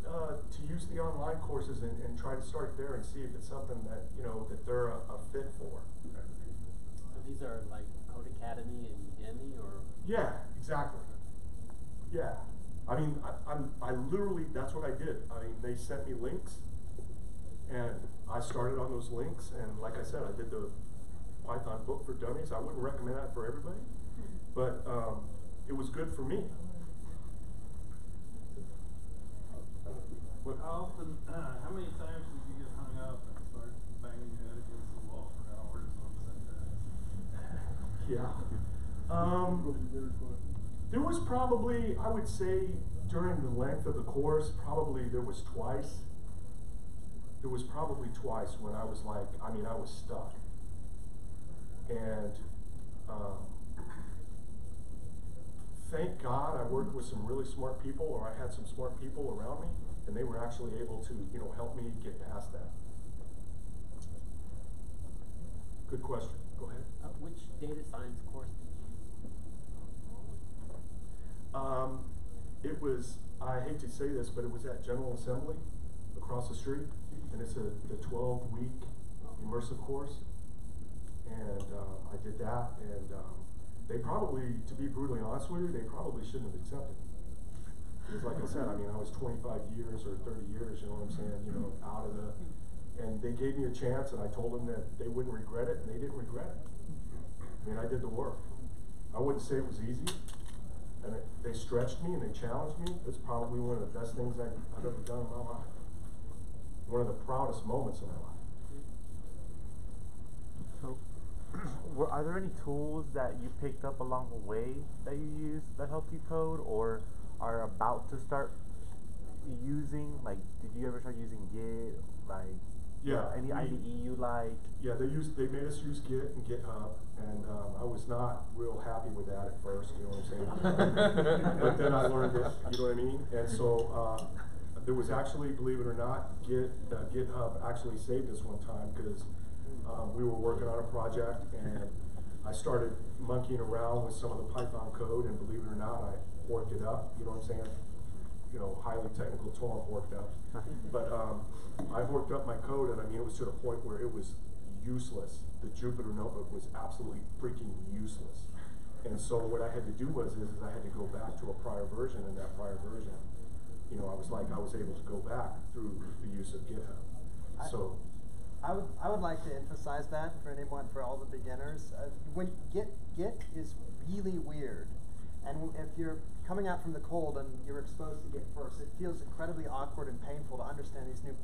to use the online courses and try to start there and see if it's something that, you know, that they're a fit for. So these are like Code Academy and Udemy, or? Yeah, exactly. Yeah. I mean, I literally, that's what I did. I mean, they sent me links, and I started on those links, and like I said, I did the Python book for dummies. I wouldn't recommend that for everybody, but it was good for me. How often, how many times did you get hung up and start banging your head against the wall for hours on syntax? Yeah. There was probably, I would say, during the length of the course, probably there was twice. There was probably twice when I was like, I mean, I was stuck. And thank God I worked with some really smart people, or I had some smart people around me, and they were actually able to, you know, help me get past that. Good question. Go ahead. Which data science course did you? It was, I hate to say this, but it was at General Assembly across the street, and it's the 12-week immersive course. And I did that, and they probably, to be brutally honest with you, they probably shouldn't have accepted me. Because like I said, I mean, I was 25 years or 30 years, you know what I'm saying, you know, out of the, and they gave me a chance, and I told them that they wouldn't regret it, and they didn't regret it. I mean, I did the work. I wouldn't say it was easy, and they stretched me and they challenged me. It's probably one of the best things I've ever done in my life. One of the proudest moments of my life. So, are there any tools that you picked up along the way that you use that help you code, or are about to start using? Like, did you ever start using Git? Like, yeah, any IDE you like? Yeah, they made us use Git and GitHub, and I was not real happy with that at first, you know what I'm saying? But then I learned it, you know what I mean? And so there was actually, believe it or not, GitHub actually saved us one time, because we were working on a project, and I started monkeying around with some of the Python code, and believe it or not, I worked it up, you know what I'm saying? You know, highly technical term worked up. But I worked up my code, and I mean, it was to the point where it was useless. The Jupyter Notebook was absolutely freaking useless. And so what I had to do was I had to go back to a prior version, and that prior version, you know, I was able to go back through the use of GitHub. So I would like to emphasize that for anyone, for all the beginners. When Git is really weird, and if you're coming out from the cold and you're exposed to Git first, it feels incredibly awkward and painful to understand these new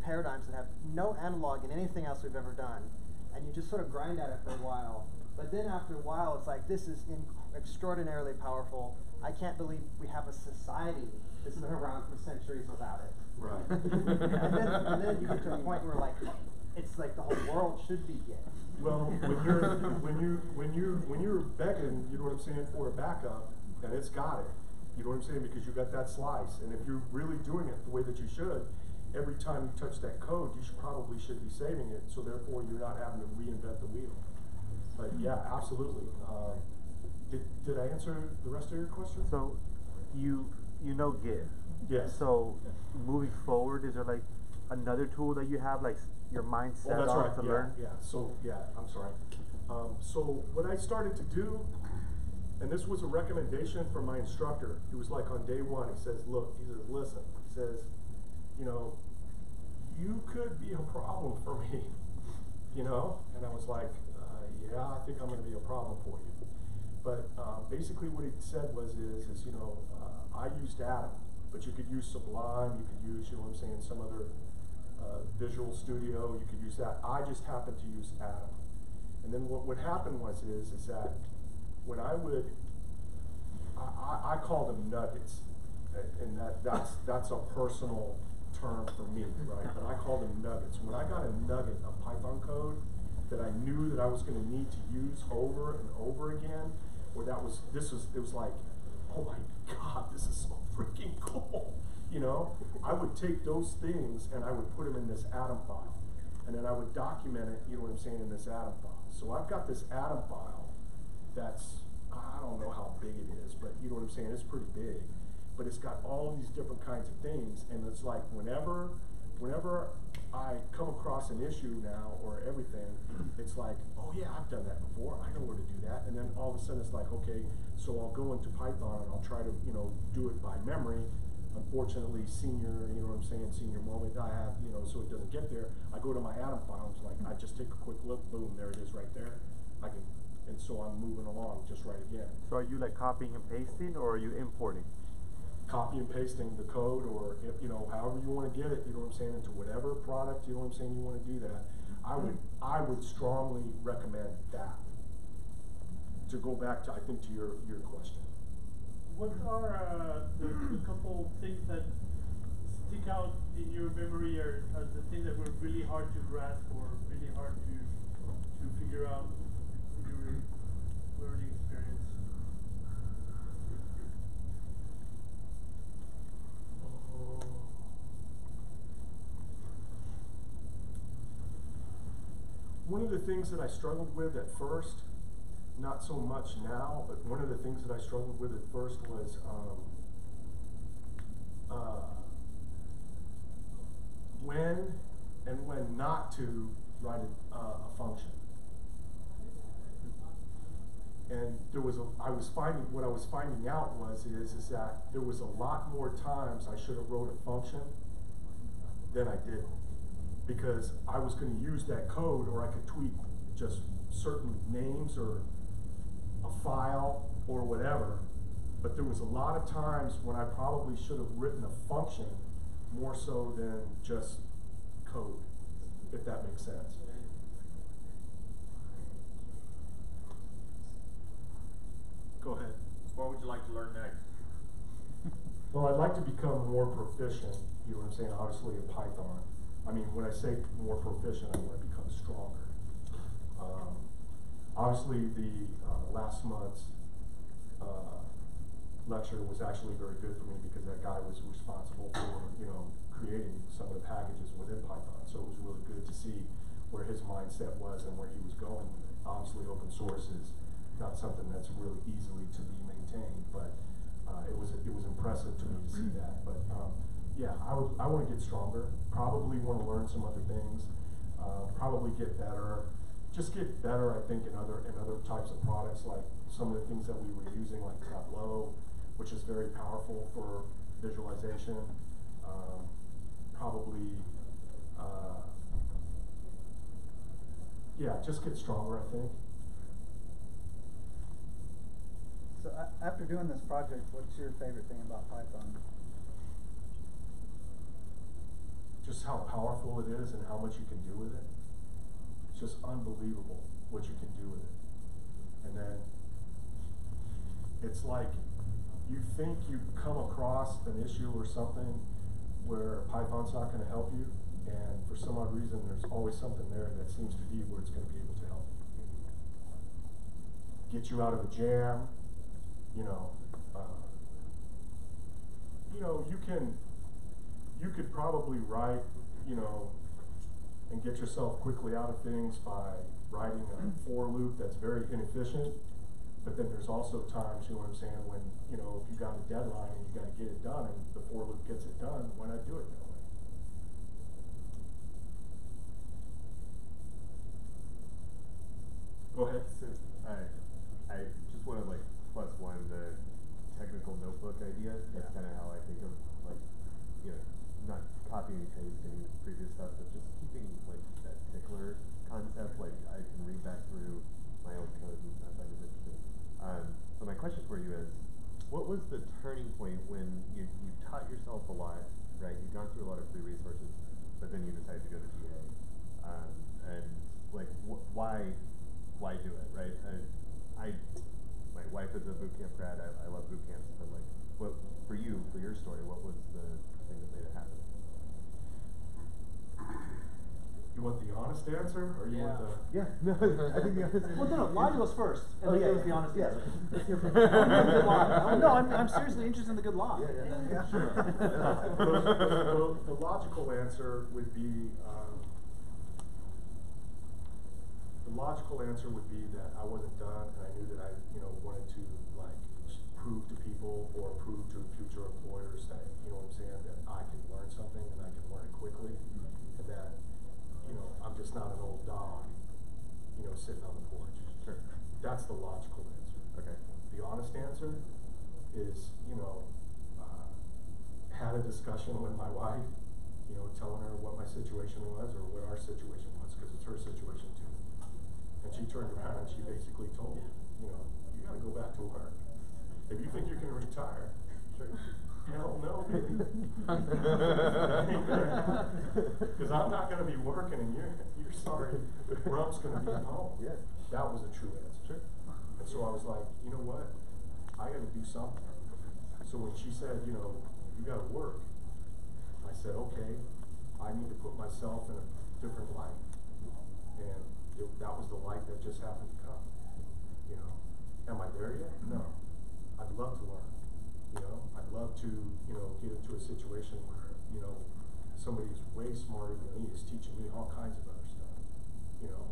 paradigms that have no analog in anything else we've ever done, and you just sort of grind at it for a while. But then after a while, it's like, this is extraordinarily powerful. I can't believe we have a society that's been around for centuries without it. right. and then you get to a point where like, it's like the whole world should be Git. Well, when you're begging, you know what I'm saying, for a backup, and it's got it. You know what I'm saying? Because you got that slice, and if you're really doing it the way that you should, every time you touch that code, you probably should be saving it. So therefore, you're not having to reinvent the wheel. But yeah, absolutely. Did I answer the rest of your question? So, you know Git. Yes. So, moving forward, is there like another tool that you have, like your mindset Well, that's on right. to Yeah, learn? yeah. So yeah, I'm sorry. So what I started to do, and this was a recommendation from my instructor. He was like on day one. He says, "Look," he says, "Listen," he says, "You know, you could be a problem for me." You know, and I was like, "Yeah, I think I'm going to be a problem for you." But basically, what he said was, you know, I used Atom, but you could use Sublime. You could use, you know what I'm saying, some other Visual Studio, you could use that. I just happened to use Atom. And then what would happen is that when I would, I call them nuggets, and that's a personal term for me, right? But I call them nuggets. When I got a nugget of Python code that I knew that I was going to need to use over and over again, or it was like, oh my God, this is so freaking cool. You know, I would take those things and I would put them in this Atom file, and then I would document it, you know what I'm saying, in this Atom file. So I've got this Atom file that's, I don't know how big it is, but you know what I'm saying, it's pretty big. But it's got all these different kinds of things, and it's like whenever I come across an issue now or everything, it's like, oh yeah, I've done that before, I know where to do that. And then all of a sudden it's like, okay, so I'll go into Python and I'll try to, you know, do it by memory. Unfortunately, senior moment I have, you know, so it doesn't get there. I go to my Atom file, it's like, I just take a quick look, boom, there it is right there. And so I'm moving along just right again. So are you like copying and pasting, or are you importing? Copy and pasting the code, or if, you know, however you want to get it, you know what I'm saying, into whatever product, you know what I'm saying, you want to do that. I would strongly recommend that. To go back to, I think, to your question. What are the couple things that stick out in your memory, or the things that were really hard to grasp or really hard to figure out in your learning experience? One of the things that I struggled with at first, not so much now, but one of the things that I struggled with at first was when and when not to write a function. And what I was finding out is that there was a lot more times I should have wrote a function than I did, because I was going to use that code, or I could tweak just certain names or a file or whatever. But there was a lot of times when I probably should have written a function more so than just code, if that makes sense. Go ahead. What would you like to learn next? Well, I'd like to become more proficient, you know what I'm saying, obviously in Python. I mean, when I say more proficient, I want to become stronger. Obviously, the last month's lecture was actually very good for me, because that guy was responsible for, you know, creating some of the packages within Python. So it was really good to see where his mindset was and where he was going with it. Obviously, open source is not something that's really easily to be maintained, but it was impressive to me to see that. But yeah, I want to get stronger. Probably want to learn some other things. Probably get better. Just get better, I think, in other types of products, like some of the things that we were using, like Tableau, which is very powerful for visualization. Probably, yeah, just get stronger, I think. So after doing this project, what's your favorite thing about Python? Just how powerful it is and how much you can do with it. It's just unbelievable what you can do with it. And then it's like you think you come across an issue or something where Python's not going to help you, and for some odd reason there's always something there that seems to be where it's going to be able to help you. Get you out of a jam, you know. You could probably write, you know, and get yourself quickly out of things by writing a for loop that's very inefficient. But then there's also times, you know what I'm saying, when, you know, if you got a deadline and you got to get it done, and the for loop gets it done, why not do it that way? Go ahead. So, I just want to like plus one the technical notebook idea. That's kind of how I think of, like, you know, not copying and pasting previous stuff, but just keeping like that tickler concept. Like I can read back through my own code and I find it interesting. So my question for you is, what was the turning point when you taught yourself a lot, right? You've gone through a lot of free resources. but then you decided to go to DA. And like, why do it, right? My wife is a boot camp grad. I love boot camps, but like, what for you, for your story, what was the thing that made it happen? You want the honest answer, or you want the? Yeah, no, I think the honest answer. Well, no, lie to us first, and then give us the honest answer. Let's hear from you. No, I'm seriously interested in the good lie. Yeah. Sure. The logical answer would be, that I wasn't done, and I knew that I, wanted to like prove to people or prove to future employers that, what I'm saying, that I can learn something and I can learn it quickly, and that, I'm just not an old dog, sitting on the porch. Sure. That's the logical answer. Okay. The honest answer is, had a discussion with my wife, telling her what my situation was or what our situation was, because it's her situation too. And she turned around and she basically told me, you gotta go back to work. If you think you can retire, hell no, baby. Because I'm not gonna be working and you're sorry, Rump's gonna be at home. Yeah. That was a true answer. And so I was like, you know what? I gotta do something. So when she said, you gotta work, I said, okay, I need to put myself in a different light. And that was the light that just happened to come. Am I there yet? No. I'd love to learn. I'd love to, get into a situation where, somebody who's way smarter than me is teaching me all kinds of other stuff.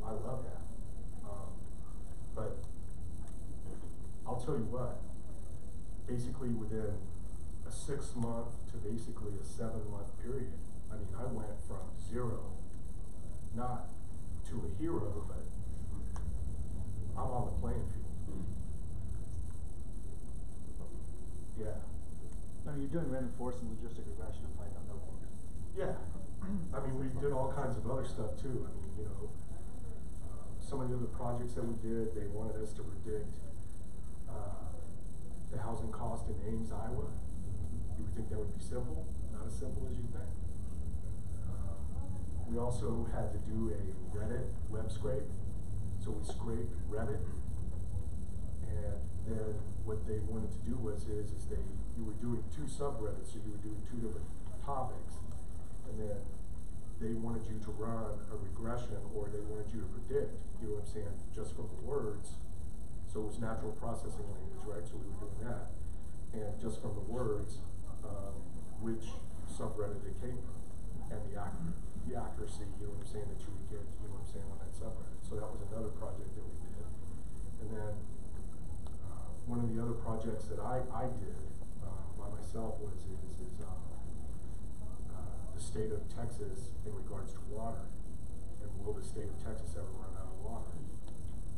I love that. But I'll tell you what, basically within a 6-month to basically a 7-month period, I went from 0, not to a hero, but I'm on the playing field. Yeah. No, you're doing reinforcement logistic regression in Python notebooks. Yeah. We did all kinds of other stuff too. Some of the other projects that we did, they wanted us to predict the housing cost in Ames, Iowa. You would think that would be simple, not as simple as you think. We also had to do a Reddit web scrape. So we scraped Reddit, and then what they wanted to do you were doing 2 subreddits, so you were doing 2 different topics, and then they wanted you to run a regression, or they wanted you to predict, just from the words. So it was natural processing language, right? So we were doing that, and just from the words, which subreddit it came from, and the accuracy, that you would get, on that subreddit. So that was another project that we did. And then one of the other projects that I did by myself was the state of Texas in regards to water, and will the state of Texas ever run out of water?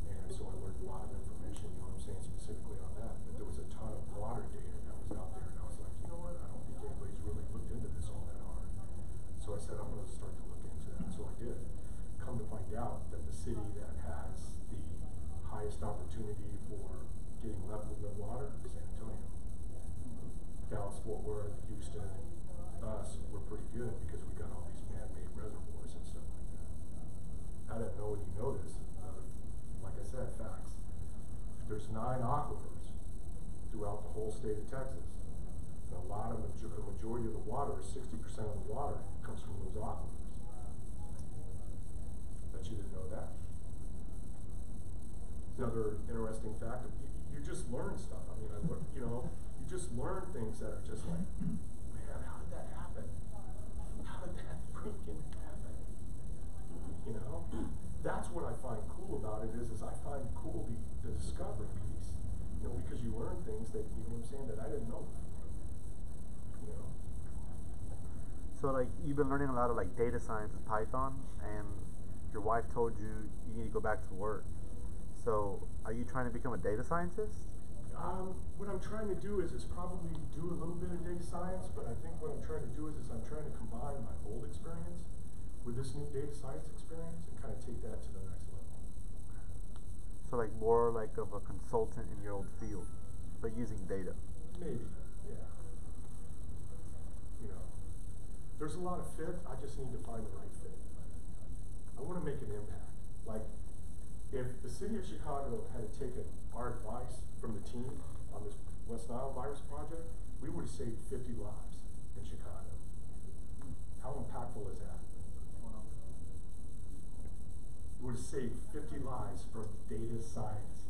And so I learned a lot of information, specifically on that. But there was a ton of water data that was out there, and I was like, you know what? I don't think anybody's really looked into this all that hard. So I said, I'm going to start to look into that. So I did. Come to find out that the city that has the highest opportunity for getting level of water is San Antonio. Dallas, Fort Worth, Houston, us, we're pretty good because we got all these man-made reservoirs and stuff like that. I don't know if you know this. Like I said, facts. There's 9 aquifers throughout the whole state of Texas. And the majority of the water, 60% of the water, comes from those aquifers. Bet you didn't know that. Another interesting fact, you just learn stuff. You just learn things that are just like, man, how did that happen? How did that freaking happen? That's what I find cool about it is I find cool the discovery piece. Because you learn things that, that I didn't know before. So you've been learning a lot of data science and Python, and your wife told you need to go back to work. So are you trying to become a data scientist? What I'm trying to do is probably do a little bit of data science, but I think what I'm trying to do is I'm trying to combine my old experience with this new data science experience and kind of take that to the next level. So more of a consultant in your old field, but using data. Maybe, yeah. there's a lot of fit, I just need to find the right fit. I wanna make an impact. Like, if the city of Chicago had taken our advice from the team on this West Nile virus project, we would've saved 50 lives in Chicago. How impactful is that? Wow. We would've saved 50 lives from data science.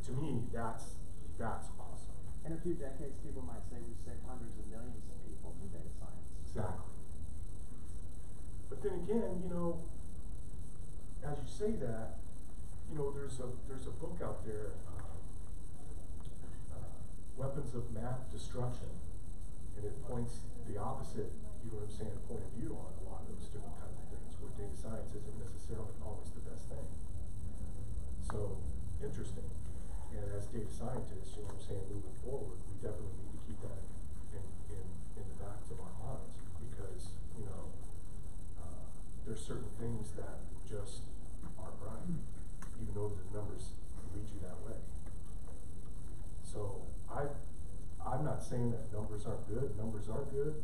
To me, that's awesome. In a few decades, people might say we saved hundreds of millions of people from data science. Exactly. But then again, you know, as you say that, you know, there's a book out there, Weapons of Math Destruction, and it points the opposite, you know what I'm saying, point of view on a lot of those different kinds of things, where data science isn't necessarily always the best thing. So, interesting. And as data scientists, you know what I'm saying, moving forward, we definitely need to keep that in the backs of our minds, because, you know, there's certain things that just aren't right, even though the numbers lead you that way. So I'm not saying that numbers aren't good. Numbers are good.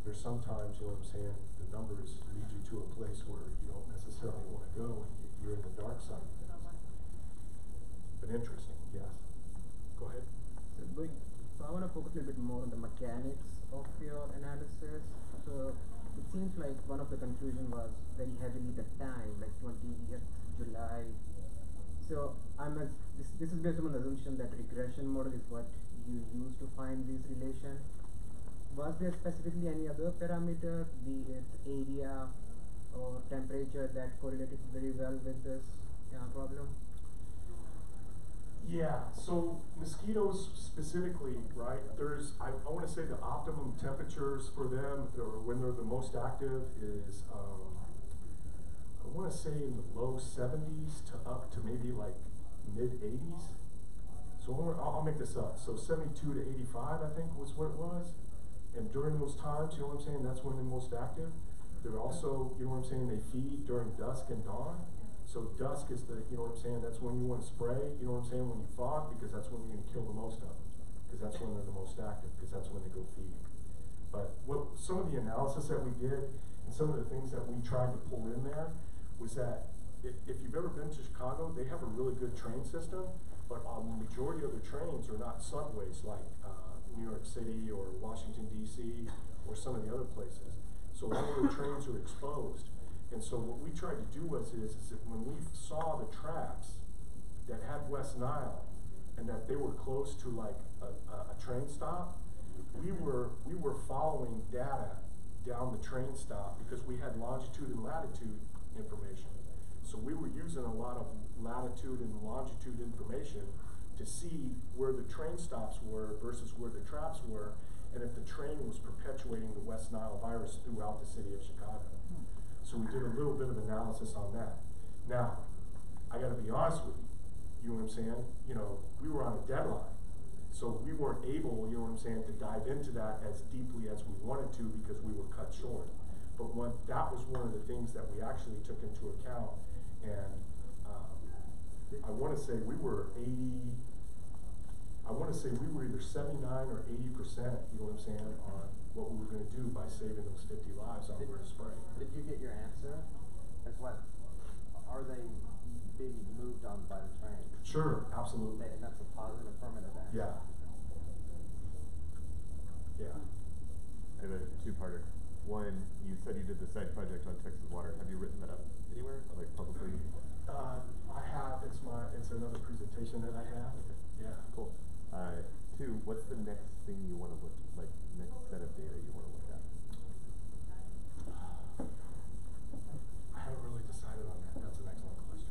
There's sometimes, you know what I'm saying, the numbers lead you to a place where you don't necessarily want to go, and you're in the dark side of things. But interesting, yes. Go ahead. So I want to focus a little bit more on the mechanics of your analysis. So it seems like one of the confusion was very heavily the time, like 20th July. So this is based on the assumption that regression model is what you use to find these relations. Was there specifically any other parameter, be it area or temperature, that correlated very well with this problem? Yeah, so mosquitoes specifically, right, I want to say the optimum temperatures for them, or when they're the most active, is, I want to say in the low 70s to up to maybe like mid 80s. So I'll make this up. So 72 to 85, I think, was what it was. And during those times, you know what I'm saying, that's when they're most active. They're also, you know what I'm saying, they feed during dusk and dawn. So dusk is the, you know what I'm saying, that's when you want to spray, you know what I'm saying, when you fog, because that's when you're going to kill the most of them. Because that's when they're the most active, because that's when they go feeding. But some of the analysis that we did, and some of the things that we tried to pull in there, was that if you've ever been to Chicago, they have a really good train system, but the majority of the trains are not subways like New York City or Washington, D.C., or some of the other places. So all of the trains are exposed. And so what we tried to do is that when we saw the tracks that had West Nile and that they were close to like a train stop, we were following data down the train stop because we had longitude and latitude information. So we were using a lot of latitude and longitude information to see where the train stops were versus where the traps were, and if the train was perpetuating the West Nile virus throughout the city of Chicago. So we did a little bit of analysis on that. Now, I gotta be honest with you, you know what I'm saying? You know, we were on a deadline. So we weren't able, you know what I'm saying, to dive into that as deeply as we wanted to because we were cut short. But that was one of the things that we actually took into account. And I wanna say we were either 79 or 80%, you know what I'm saying, on what we were gonna do by saving those 50 lives on where to spray. Did you get your answer? As what, are they being moved on by the train? Sure, absolutely. And that's a positive affirmative answer. Yeah. Yeah. I have a two-parter. One, you said you did the side project on Texas Water. Have you written that up anywhere, like publicly? I have. It's another presentation that I have. Yeah. Cool. Two, what's the next thing you want to look, like next set of data you want to look at? I haven't really decided on that. That's an excellent question.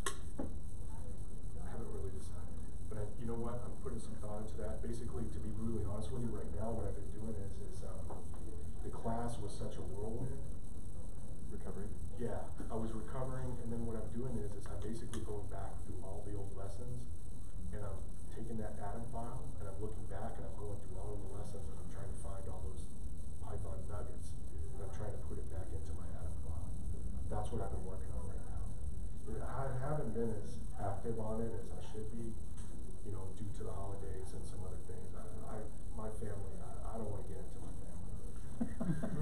I haven't really decided. But you know what? I'm putting some thought into that. Basically, to be really honest with you, right now, what I've been doing is the class was such a whirlwind. Recovering? Yeah, I was recovering, and then what I'm doing is I'm basically going back through all the old lessons, and I'm taking that Atom file, and I'm looking back, and I'm going through all of the lessons, and I'm trying to find all those Python nuggets, and I'm trying to put it back into my Atom file. That's what I've been working on right now. I haven't been as active on it as I should be, you know, due to the holidays and some other things. My family, I don't want to get into my family.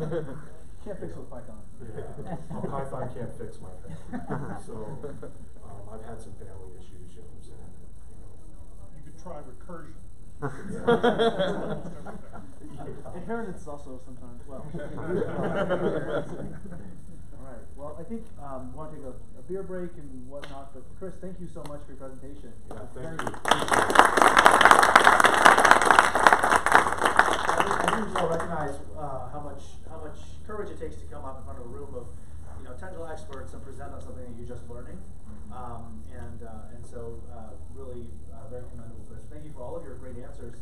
Can't fix with Python. Yeah, well, Python can't fix my family. So, I've had some family issues, you know what I'm saying? You could try recursion. Inheritance also sometimes, well. Alright, well, I think, we want to take a beer break and whatnot, but Chris, thank you so much for your presentation. Yeah, thank you. I think we all recognize how much courage it takes to come up in front of a room of technical experts and present on something that you're just learning, and so really very commendable for this. Thank you for all of your great answers,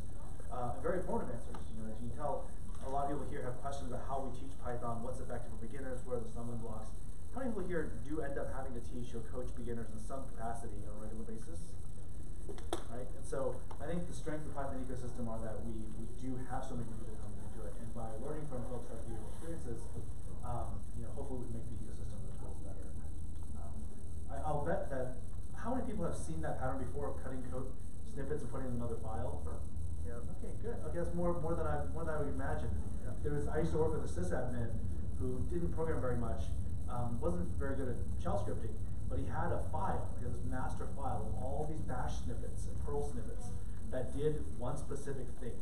and very informative answers. As you can tell, a lot of people here have questions about how we teach Python, what's effective for beginners, where are the stumbling blocks. How many people here do end up having to teach or coach beginners in some capacity on a regular basis? Right, and so I think the strength of the Python ecosystem are that we do have so many people coming into it, and by learning from folks like your experiences, hopefully we can make the ecosystem of the tools better. I'll bet that how many people have seen that pattern before of cutting code snippets and putting in another file? Yeah. Okay, good. Okay, that's more than I would imagine. Yeah. I used to work with a sysadmin who didn't program very much, wasn't very good at shell scripting. But he had a file, this master file of all these bash snippets and Perl snippets that did one specific thing.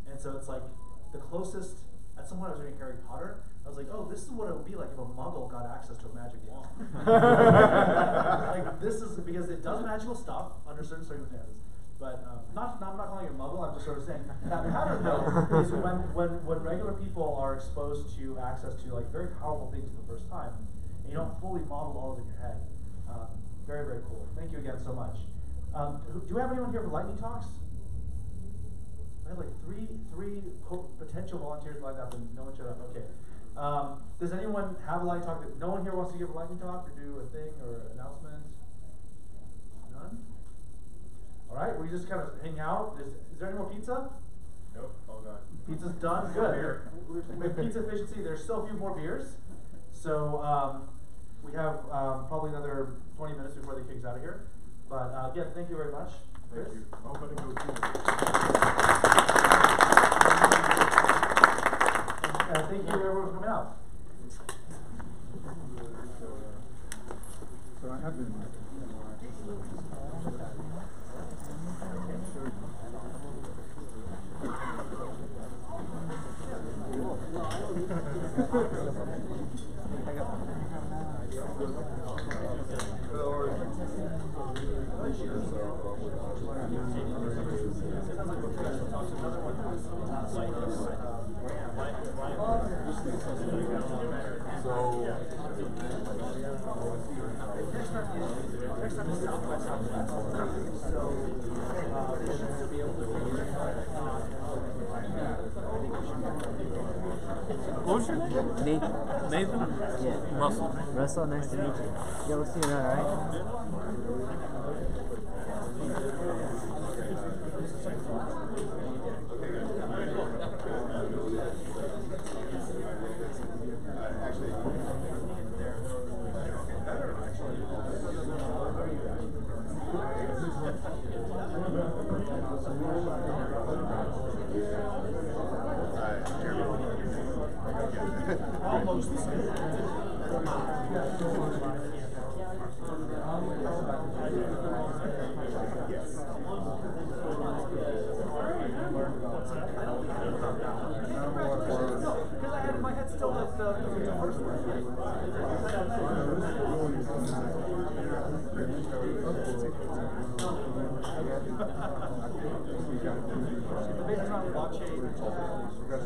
And so it's like the closest, at some point I was reading Harry Potter, I was like, oh, this is what it would be like if a muggle got access to a magic wand. Like this is, because it does magical stuff under certain circumstances. But I'm not calling it a muggle, I'm just sort of saying that pattern though is when regular people are exposed to access to like very powerful things for the first time. You don't fully model all of it in your head. Very, very cool. Thank you again so much. Do we have anyone here for lightning talks? I had like three potential volunteers lined up and no one showed up. Okay. Does anyone have a lightning talk that no one here wants to give a lightning talk or do a thing or announcement? None? All right. We just kind of hang out. Is there any more pizza? Nope, all gone. Pizza's done. Good. With pizza efficiency, there's still a few more beers. So we have probably another 20 minutes before they kick us out of here. But again, thank you very much. Thank Chris? you. I'm going to go too. And thank you everyone for coming out. So I have been. What was your name? Nathan. Nathan? Yeah. Russell. Russell, nice to meet you. Yeah, we'll see you around, alright? Almost the same. Because I had in my head still the first one. Maybe not blockchain. Yes.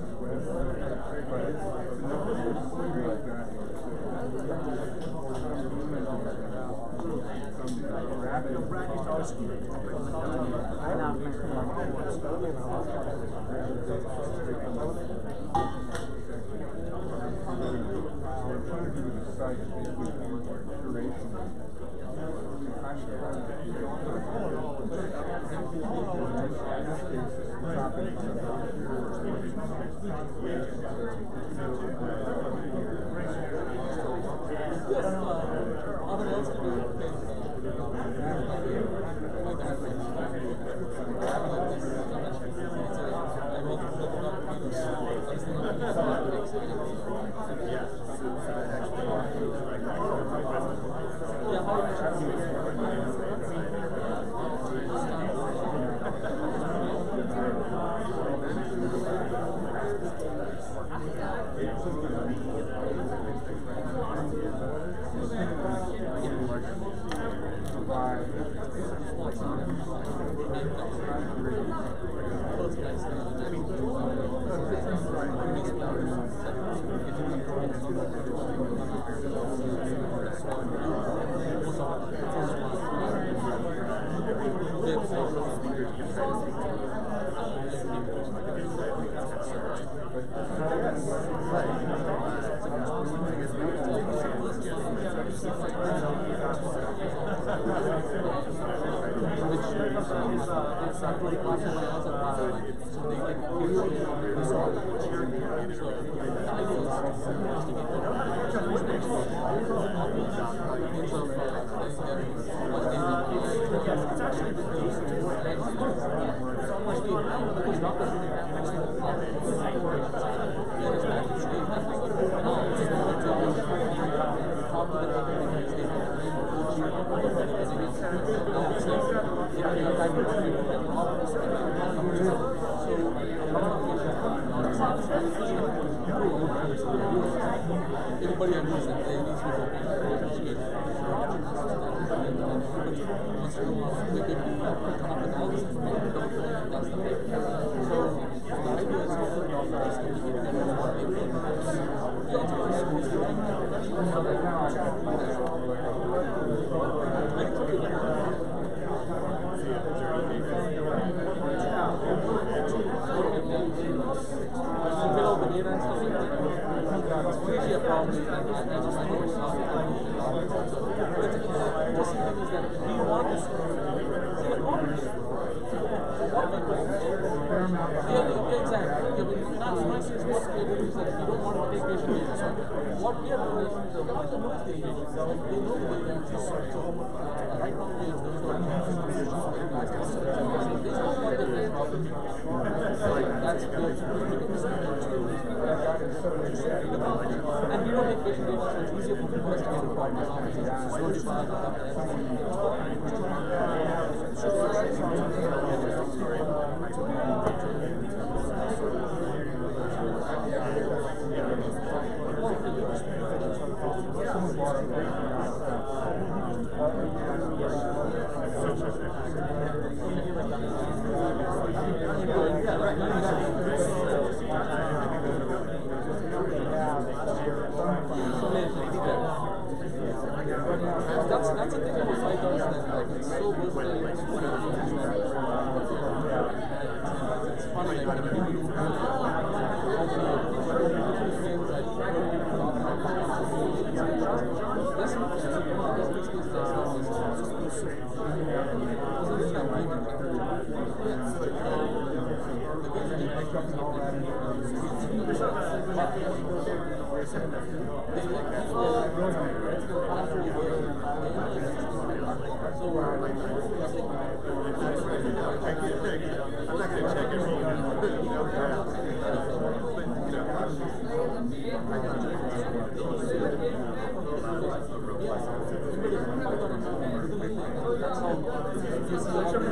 That's how